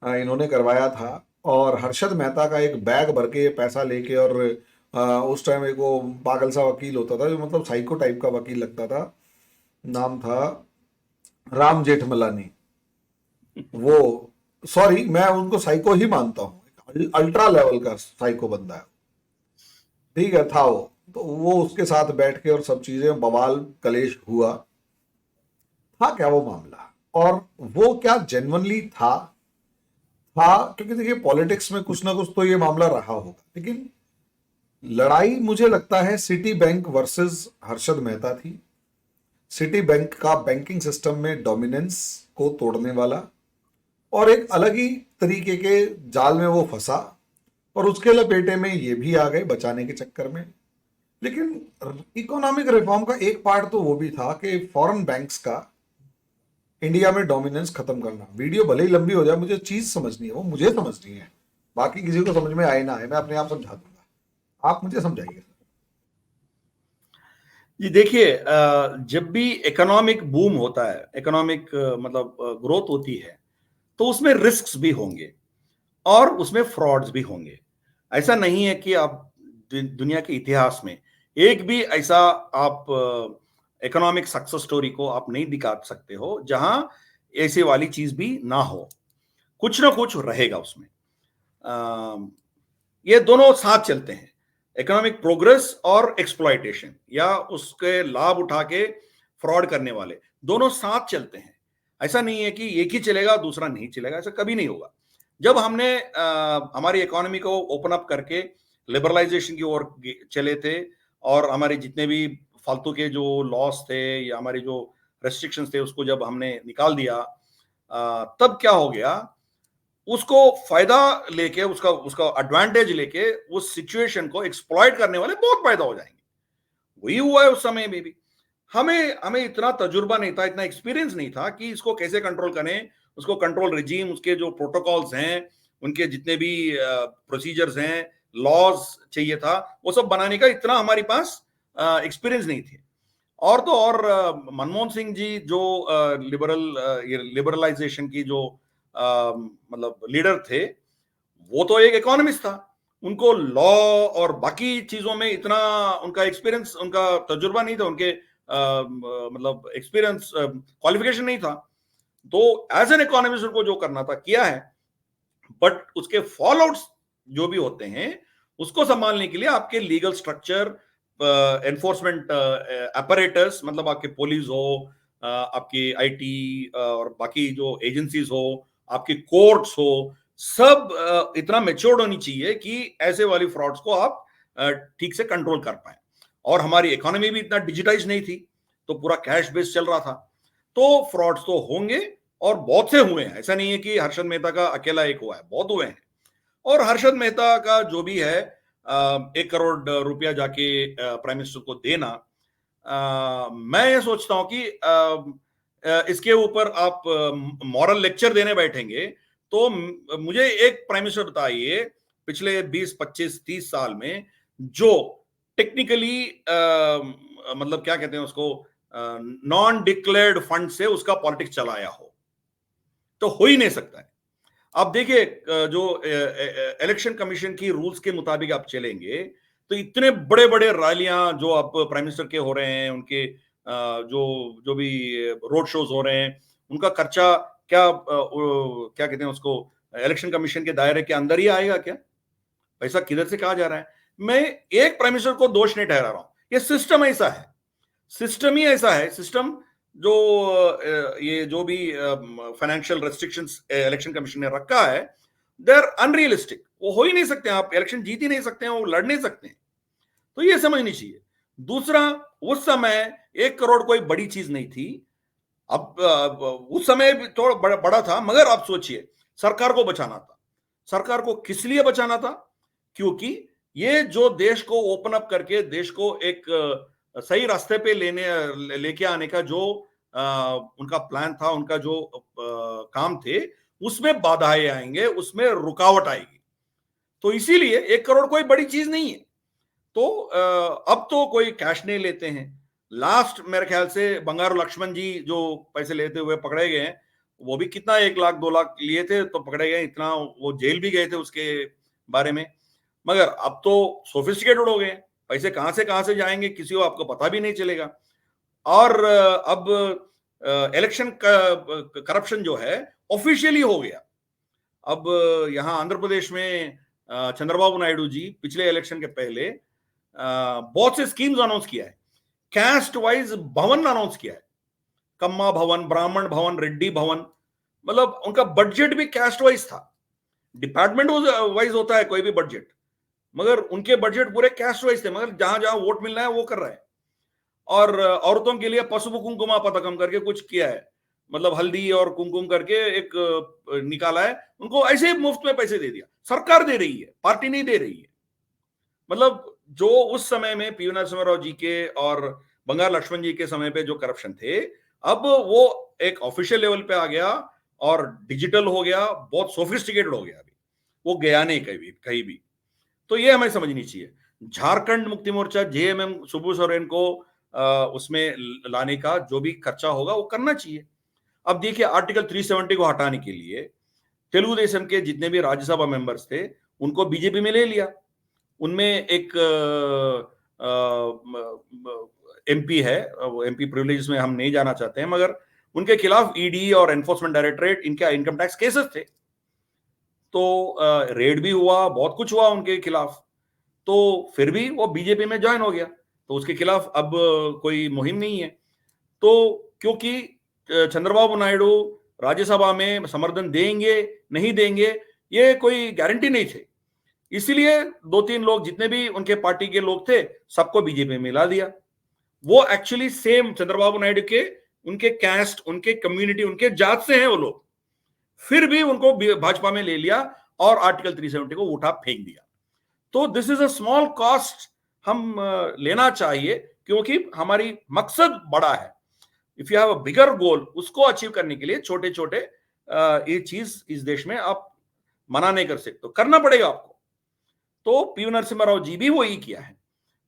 Speaker 1: इन्होंने करवाया था। और हर्षद मेहता का एक बैग भर के पैसा लेके, और उस टाइम एक वो पागल सा वकील होता था जो मतलब साइको टाइप का वकील लगता था, नाम था राम जेठमलानी। वो, सॉरी मैं उनको साइको ही मानता हूँ, अल्ट्रा लेवल का साइको बंदा है, ठीक है, था वो। तो वो उसके साथ बैठ के और सब चीजें बवाल कलेश हुआ था। क्या वो मामला, और वो क्या जेन्युइनली था क्योंकि देखिए पॉलिटिक्स में कुछ ना कुछ तो ये मामला रहा होगा, लेकिन लड़ाई मुझे लगता है city bank versus Harshad Mehta थी। सिटी बैंक का बैंकिंग सिस्टम में डोमिनेंस को तोड़ने वाला, और एक अलग ही तरीके के जाल में वो फंसा, और उसके लपेटे में ये भी आ गए बचाने के चक्कर में। लेकिन इकोनॉमिक रिफॉर्म का एक पार्ट तो वो भी था कि फॉरेन बैंक्स का इंडिया में डोमिनेंस खत्म करना। वीडियो भले ही लंबी हो जाए, मुझे चीज समझनी है, वो मुझे समझनी है, बाकी किसी को समझ में आए ना आए मैं अपने आप समझा दूंगा, आप मुझे समझाइए।
Speaker 2: जी देखिए, जब भी इकोनॉमिक बूम होता है, इकोनॉमिक मतलब ग्रोथ होती है, तो उसमें रिस्क्स भी होंगे और उसमें फ्रॉड्स भी होंगे। ऐसा नहीं है कि आप दुनिया के इतिहास में एक भी ऐसा आप इकोनॉमिक सक्सेस स्टोरी को आप नहीं दिखा सकते हो जहां ऐसे वाली चीज भी ना हो, कुछ ना कुछ रहेगा उसमें। ये दोनों साथ चलते हैं, इकोनॉमिक प्रोग्रेस और एक्सप्लॉइटेशन, या उसके लाभ उठा के फ्रॉड करने वाले, दोनों साथ चलते हैं। ऐसा नहीं है कि एक ही चलेगा दूसरा नहीं चलेगा, ऐसा कभी नहीं होगा। जब हमने हमारी इकोनॉमी को ओपन अप करके लिबरलाइजेशन की ओर चले थे, और हमारे जितने भी फालतू के जो लॉस थे या हमारे जो रेस्ट्रिक्शंस थे उसको जब हमने निकाल दिया, तब क्या हो गया, उसको फायदा लेके, उसका उसका एडवांटेज लेके उस सिचुएशन को एक्सप्लॉइट करने वाले बहुत पैदा हो जाएंगे। वही हुआ है उस समय में भी। हमें हमें इतना तजुर्बा नहीं था, इतना एक्सपीरियंस नहीं था कि इसको कैसे कंट्रोल करें, उसको कंट्रोल रिजीम, उसके जो प्रोटोकॉल्स हैं, उनके जितने भी प्रोसीजर्स हैं, लॉज चाहिए था, वो सब बनाने का इतना हमारे पास एक्सपीरियंस नहीं थे। और तो और मनमोहन सिंह जी जो लिबरलाइजेशन की जो मतलब लीडर थे, वो तो एक इकोनॉमिस्ट था। उनको लॉ और बाकी चीजों में इतना उनका एक्सपीरियंस, उनका तजुर्बा नहीं था, उनके मतलब एक्सपीरियंस क्वालिफिकेशन नहीं था। तो एज एन इकोनॉमिस्ट उनको जो करना था किया है, बट उसके फॉल आउट्स जो भी होते हैं उसको संभालने के लिए आपके लीगल स्ट्रक्चर, एनफोर्समेंट अपरेटस, मतलब आपके पुलिस हो, आपकी आईटी और बाकी जो एजेंसीज हो, आपकी कोर्ट्स हो, सब इतना मेच्योर्ड होनी चाहिए कि ऐसे वाली फ्रॉड्स को आप ठीक से कंट्रोल कर पाए। और हमारी इकोनॉमी भी इतना डिजिटाइज नहीं थी, तो पूरा कैश बेस्ड चल रहा था। तो फ्रॉड्स तो होंगे, और बहुत से हुए हैं, ऐसा नहीं है कि हर्षद मेहता का अकेला एक हुआ है, बहुत हुए हैं। और हर्षद मेहता का जो भी है 1 करोड़ रुपया जाके प्राइम मिनिस्टर को देना, मैं ये सोचता हूं कि इसके ऊपर आप मॉरल लेक्चर देने बैठेंगे तो मुझे एक प्राइम मिनिस्टर बताइए पिछले 20, 25, 30 साल में जो टेक्निकली मतलब क्या कहते हैं उसको, नॉन डिक्लेयर्ड फंड से उसका पॉलिटिक्स चलाया हो, तो हो ही नहीं सकता है। आप देखिए जो इलेक्शन कमीशन की रूल्स के मुताबिक आप चलेंगे तो इतने बड़े बड़े रैलियां जो आप प्राइम मिनिस्टर के हो रहे हैं, उनके जो जो भी रोड शोज हो रहे हैं, उनका खर्चा क्या क्या कहते हैं उसको, इलेक्शन कमीशन के दायरे के अंदर ही आएगा क्या? पैसा किधर से कहा जा रहा है? मैं एक प्राइम मिनिस्टर को दोष नहीं ठहरा रहा हूं, ये सिस्टम ऐसा है, सिस्टम ही ऐसा है। सिस्टम जो ये जो भी फाइनेंशियल रेस्ट्रिक्शंस इलेक्शन कमीशन ने रखा है, दे आर अनरियलिस्टिक, वो हो ही नहीं सकते हैं, आप इलेक्शन जीत ही नहीं सकते हैं, वो लड़ नहीं सकते हैं। तो ये समझनी चाहिए। दूसरा, उस समय 1 करोड़ कोई बड़ी चीज नहीं थी। अब उस समय भी थोड़ा बड़ा था, मगर आप सोचिए, सरकार को बचाना था। सरकार को किस लिए बचाना था? क्योंकि ये जो देश को ओपन अप करके देश को एक सही रास्ते पे लेके आने का जो उनका प्लान था, उनका जो काम थे, उसमें बाधाएं आएंगे, उसमें रुकावट आएगी। तो इसीलिए 1 करोड़ कोई बड़ी चीज नहीं है। तो अब तो कोई कैश नहीं लेते हैं। लास्ट मेरे ख्याल से बंगारू लक्ष्मण जी जो पैसे लेते हुए पकड़े गए हैं, वो भी कितना 1 लाख 2 लाख लिए थे तो पकड़े गए, इतना वो जेल भी गए थे उसके बारे में। मगर अब तो सोफिस्टिकेटेड हो गए, पैसे कहां से जाएंगे किसी को आपको पता भी नहीं चलेगा। और अब इलेक्शन करप्शन जो है ऑफिशियली हो गया। अब यहाँ आंध्र प्रदेश में चंद्रबाबू नायडू जी पिछले इलेक्शन के पहले बहुत से स्कीम्स अनाउंस किया है, कैस्ट वाइज भवन अनाउंस किया है, कम्मा भवन, ब्राह्मण भवन, रेड्डी भवन, मतलब उनका बजट भी कैस्ट वाइज था। डिपार्टमेंट वाइज होता है कोई भी बजट, मगर उनके बजट पूरे कैस्ट वाइज थे, मगर जहां जहां वोट मिलना है वो कर रहे हैं। और औरतों के लिए पशुभ कुंकुमा पथकम करके कुछ किया है, मतलब हल्दी और कुमकुम करके एक निकाला है, उनको ऐसे ही मुफ्त में पैसे दे दिया। सरकार दे रही है, पार्टी नहीं दे रही है। मतलब जो उस समय में पी नरसिम्हा राव जी के और बंगार लक्ष्मण जी के समय पे जो करप्शन थे, अब वो एक ऑफिशियल लेवल पे आ गया और डिजिटल हो गया, बहुत सोफिस्टिकेटेड हो गया। अभी वो गया नहीं कहीं भी। तो ये हमें समझनी चाहिए। झारखंड मुक्ति मोर्चा जेएमएम सुब्बू सोरेन को उसमें लाने का जो भी खर्चा होगा वो करना चाहिए। अब देखिए, आर्टिकल 370 को हटाने के लिए तेलुगु देशम के जितने भी राज्यसभा मेंबर्स थे उनको बीजेपी में ले लिया। उनमें एक एमपी है, वो एमपी प्रिविलेज में हम नहीं जाना चाहते हैं, मगर उनके खिलाफ ईडी और एनफोर्समेंट डायरेक्टरेट इनका इनकम टैक्स केसेस थे। तो रेड भी हुआ, बहुत कुछ हुआ उनके खिलाफ, तो फिर भी वो बीजेपी में ज्वाइन हो गया। तो उसके खिलाफ अब कोई मुहिम नहीं है। तो क्योंकि चंद्रबाबू नायडू राज्यसभा में समर्थन देंगे नहीं देंगे ये कोई गारंटी नहीं थे, इसलिए 2-3 लोग जितने भी उनके पार्टी के लोग थे सबको बीजेपी में मिला दिया। वो एक्चुअली सेम चंद्रबाबू नायडू के, उनके कास्ट, उनके कम्युनिटी, उनके जात से हैं वो लोग, फिर भी उनको भाजपा में ले लिया और आर्टिकल 370 को उठा फेंक दिया। तो this is a small cost हम लेना चाहिए, क्योंकि हमारी मकसद बड़ा है। इफ यू हैव अ बिगर गोल, उसको अचीव करने के लिए छोटे छोटे ये चीज इस देश में आप मना नहीं कर सकते, तो करना पड़ेगा आपको। तो पी नरसिम्हा राव जी भी वही किया है।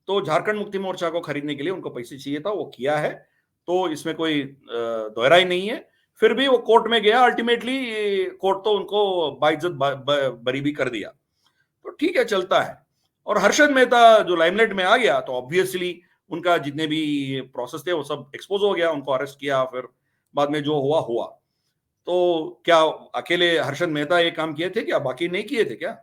Speaker 2: तो झारखंड मुक्ति मोर्चा को खरीदने के लिए उनको पैसे चाहिए था, वो किया है, तो इसमें कोई दोहराई नहीं है। फिर भी वो कोर्ट में गया, अल्टीमेटली कोर्ट तो उनको बाइज्जत बरी भी कर दिया, तो ठीक है, चलता है। और हर्षद मेहता जो लाइमलाइट में आ गया, तो ऑब्वियसली उनका जितने भी प्रोसेस थे वो सब एक्सपोज हो गया, उनको अरेस्ट किया, फिर बाद में जो हुआ हुआ। तो क्या अकेले हर्षद मेहता ये काम किए थे क्या? बाकी नहीं किए थे क्या?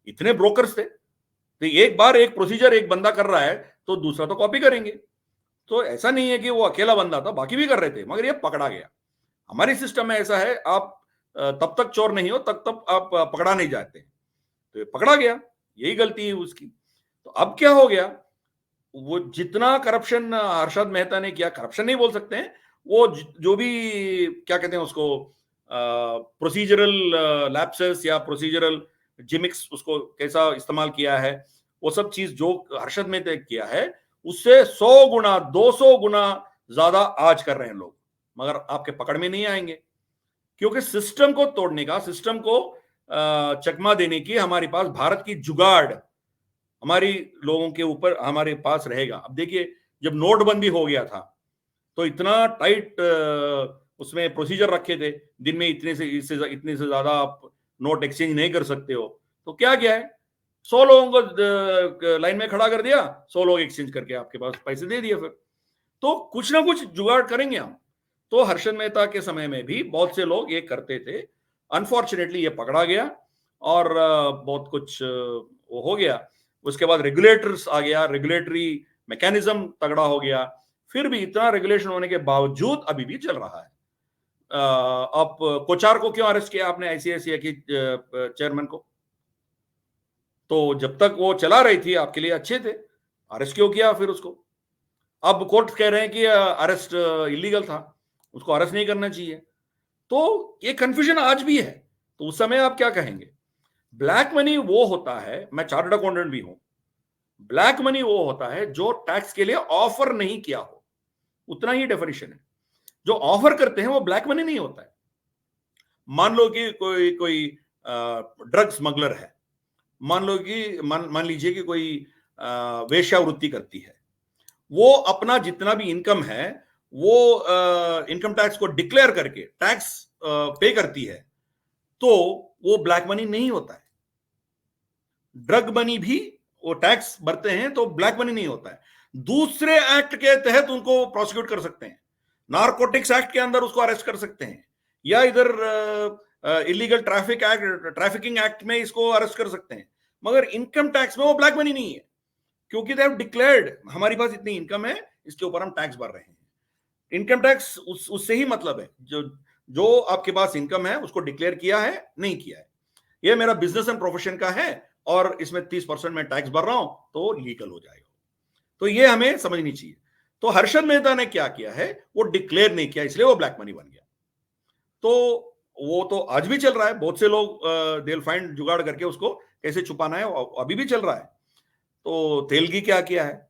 Speaker 2: इतने ब्रोकर्स थे। तो एक बार एक प्रोसीजर एक बंदा कर रहा है तो दूसरा तो कॉपी करेंगे। तो ऐसा नहीं है कि वो अकेला बंदा था, बाकी भी कर रहे थे, मगर ये पकड़ा गया। हमारी सिस्टम में ऐसा है, आप तब तक चोर नहीं हो तब तक आप पकड़ा नहीं जाते। तो ये पकड़ा गया, यही गलती है उसकी। तो अब क्या हो गया, वो जितना करप्शन हर्षद मेहता ने किया, करप्शन नहीं बोल सकते हैं, वो जो भी क्या कहते हैं उसको, प्रोसीजरल लैप्सेस या प्रोसीजरल जिमिक्स, उसको कैसा इस्तेमाल किया है, वो सब चीज जो हर्षद मेहता किया है उससे 100 गुना 200 गुना ज्यादा आज कर रहे हैं लोग, मगर आपके पकड़ में नहीं आएंगे। क्योंकि सिस्टम को तोड़ने का, सिस्टम को चकमा देने की हमारे पास भारत की जुगाड़ हमारी लोगों के ऊपर हमारे पास रहेगा। अब देखिए, जब नोटबंदी हो गया था तो इतना टाइट उसमें प्रोसीजर रखे थे, दिन में इतने से ज्यादा आप नोट एक्सचेंज नहीं कर सकते हो। तो क्या किया है, 100 लोगों को लाइन में खड़ा कर दिया, 100 लोग एक्सचेंज करके आपके पास पैसे दे दिए। फिर तो कुछ ना कुछ जुगाड़ करेंगे हम। तो हर्षद मेहता के समय में भी बहुत से लोग ये करते थे। अनफॉर्चुनेटली ये पकड़ा गया और बहुत कुछ वो हो गया। उसके बाद रेगुलेटर्स आ गया, रेगुलेटरी मैकेनिज्म तगड़ा हो गया। फिर भी इतना रेगुलेशन होने के बावजूद अभी भी चल रहा है। आप कोचार को क्यों अरेस्ट किया आपने, आईसीआईसीआई की चेयरमैन को? तो जब तक वो चला रही थी आपके लिए अच्छे थे, अरेस्ट क्यों किया फिर उसको? अब कोर्ट कह रहे हैं कि अरेस्ट इलीगल था, उसको अरेस्ट नहीं करना चाहिए। तो ये कंफ्यूजन आज भी है। तो उस समय आप क्या कहेंगे? ब्लैक मनी वो होता है, मैं चार्टर्ड अकाउंटेंट भी हूं, ब्लैक मनी वो होता है जो टैक्स के लिए ऑफर नहीं किया हो, उतना ही डेफिनेशन है। जो ऑफर करते हैं वो ब्लैक मनी नहीं होता है। मान लो कि कोई कोई ड्रग स्मगलर है, मान लीजिए कि कोई वेश्यावृत्ति करती है, वो अपना जितना भी इनकम है वो इनकम टैक्स को डिक्लेयर करके टैक्स पे करती है, तो वो ब्लैक मनी नहीं होता है। ड्रग मनी भी वो टैक्स भरते हैं तो ब्लैक मनी नहीं होता है। दूसरे एक्ट के तहत उनको प्रोसिक्यूट कर सकते हैं, नारकोटिक्स एक्ट के अंदर उसको अरेस्ट कर सकते हैं, या इधर इलीगल ट्रैफिकिंग एक्ट में इसको अरेस्ट कर सकते हैं। मगर इनकम टैक्स में वो ब्लैक मनी नहीं है, क्योंकि दे हैव डिक्लेयर्ड हमारी पास इतनी इनकम है, इसके ऊपर हम टैक्स भर रहे हैं। इनकम टैक्स उससे ही मतलब है, जो जो आपके पास इनकम है उसको डिक्लेयर किया है नहीं किया है। ये मेरा बिजनेस एंड प्रोफेशन का है और इसमें 30% में टैक्स भर रहा हूं तो लीगल हो जाएगा। तो ये हमें समझनी चाहिए। तो हर्षद मेहता ने क्या किया है, वो डिक्लेयर नहीं किया, इसलिए वो ब्लैक मनी बन गया। तो वो तो आज भी चल रहा है, बहुत से लोग दे विल फाइंड जुगाड़ करके उसको कैसे छुपाना है, अभी भी चल रहा है। तो तेलगी क्या किया है,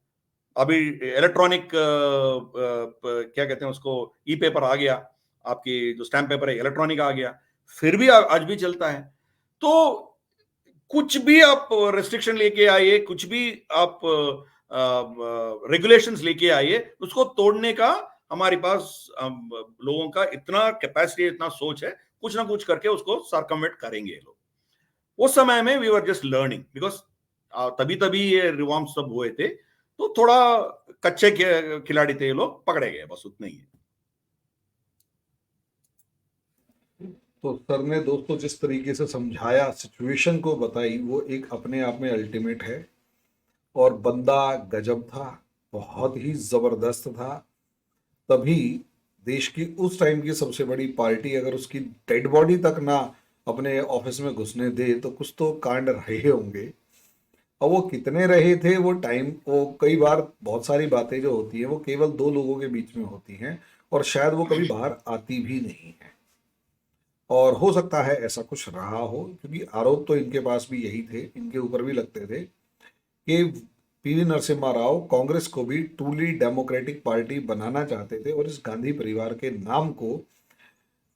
Speaker 2: अभी इलेक्ट्रॉनिक क्या कहते हैं उसको, ई पेपर आ गया, आपकी जो स्टैम्प पेपर है इलेक्ट्रॉनिक आ गया, फिर भी आज भी चलता है। तो कुछ भी आप रेस्ट्रिक्शन लेके आइए, कुछ भी आप रेगुलेशंस लेके आइए, उसको तोड़ने का हमारे पास लोगों का इतना कैपेसिटी, इतना सोच है, कुछ ना कुछ करके उसको सर्कमवेंट करेंगे लोग। उस समय में we were just learning, because तभी तभी ये रिवॉर्म्स सब हुए थे, तो थोड़ा कच्चे खिलाड़ी थे ये लोग, पकड़े गए, बस उतना ही है।
Speaker 1: तो सर ने दोस्तों जिस तरीके से समझाया, सिचुएशन को बताई, वो एक अपने आप में अल्टीमेट है। और बंदा गजब था, बहुत ही जबरदस्त था। तभी देश की उस टाइम की सबसे बड़ी पार्टी अगर उसकी डेड बॉडी तक ना अपने ऑफिस में घुसने दे तो कुछ तो कांड रहे होंगे। और वो कितने रहे थे वो टाइम, वो कई बार बहुत सारी बातें जो होती हैं वो केवल दो लोगों के बीच में होती हैं और शायद वो कभी बाहर आती भी नहीं है। और हो सकता है ऐसा कुछ रहा हो, क्योंकि आरोप तो इनके पास भी यही थे, इनके ऊपर भी लगते थे कि पीवी नरसिम्हा राव कांग्रेस को भी ट्रूली डेमोक्रेटिक पार्टी बनाना चाहते थे और इस गांधी परिवार के नाम को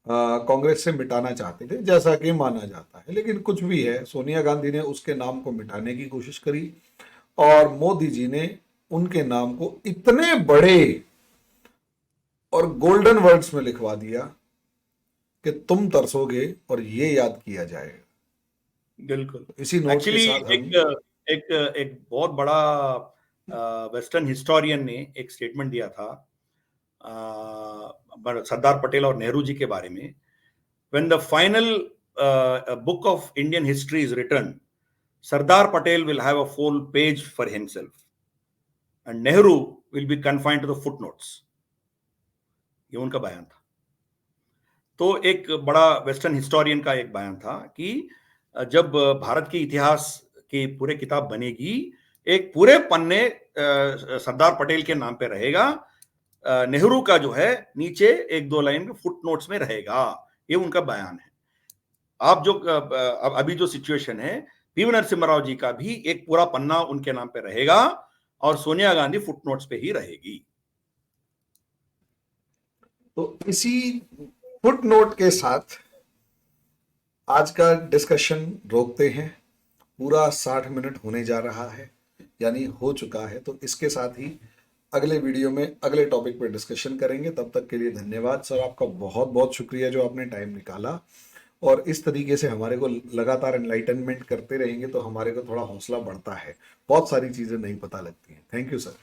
Speaker 1: कांग्रेस से मिटाना चाहते थे, जैसा कि माना जाता है। लेकिन कुछ भी है, सोनिया गांधी ने उसके नाम को मिटाने की कोशिश करी और मोदी जी ने उनके नाम को इतने बड़े और गोल्डन वर्ड्स में लिखवा दिया कि तुम तरसोगे और ये याद किया जाएगा।
Speaker 2: बिल्कुल।
Speaker 1: इसी नोट के
Speaker 2: एक्चुअली
Speaker 1: साथ हम
Speaker 2: एक एक बहुत बड़ा वेस्टर्न हिस्टोरियन ने एक स्टेटमेंट दिया था सरदार पटेल और नेहरू जी के बारे में। When the final book of Indian history is written, Sardar Patel will have a full page for himself, and Nehru will be confined to the footnotes. ये उनका बयान था। तो एक बड़ा वेस्टर्न हिस्टोरियन का एक बयान था कि जब भारत के इतिहास की पूरे किताब बनेगी, एक पूरे पन्ने सरदार पटेल के नाम पे रहेगा, नेहरू का जो है नीचे एक दो लाइन फुट नोट्स में रहेगा। ये उनका बयान है। आप जो अभी जो सिचुएशन है, पीवी नरसिम्हा राव जी का भी एक पूरा पन्ना उनके नाम पे रहेगा और सोनिया गांधी फुटनोट्स पे ही रहेगी।
Speaker 1: तो इसी फुटनोट के साथ आज का डिस्कशन रोकते हैं। पूरा 60 मिनट होने जा रहा है, यानी हो चुका है। तो इसके साथ ही अगले वीडियो में अगले टॉपिक पर डिस्कशन करेंगे। तब तक के लिए धन्यवाद सर, आपका बहुत बहुत शुक्रिया जो आपने टाइम निकाला। और इस तरीके से हमारे को लगातार एनलाइटनमेंट करते रहेंगे तो हमारे को थोड़ा हौसला बढ़ता है, बहुत सारी चीज़ें नहीं पता लगती हैं। Thank you sir.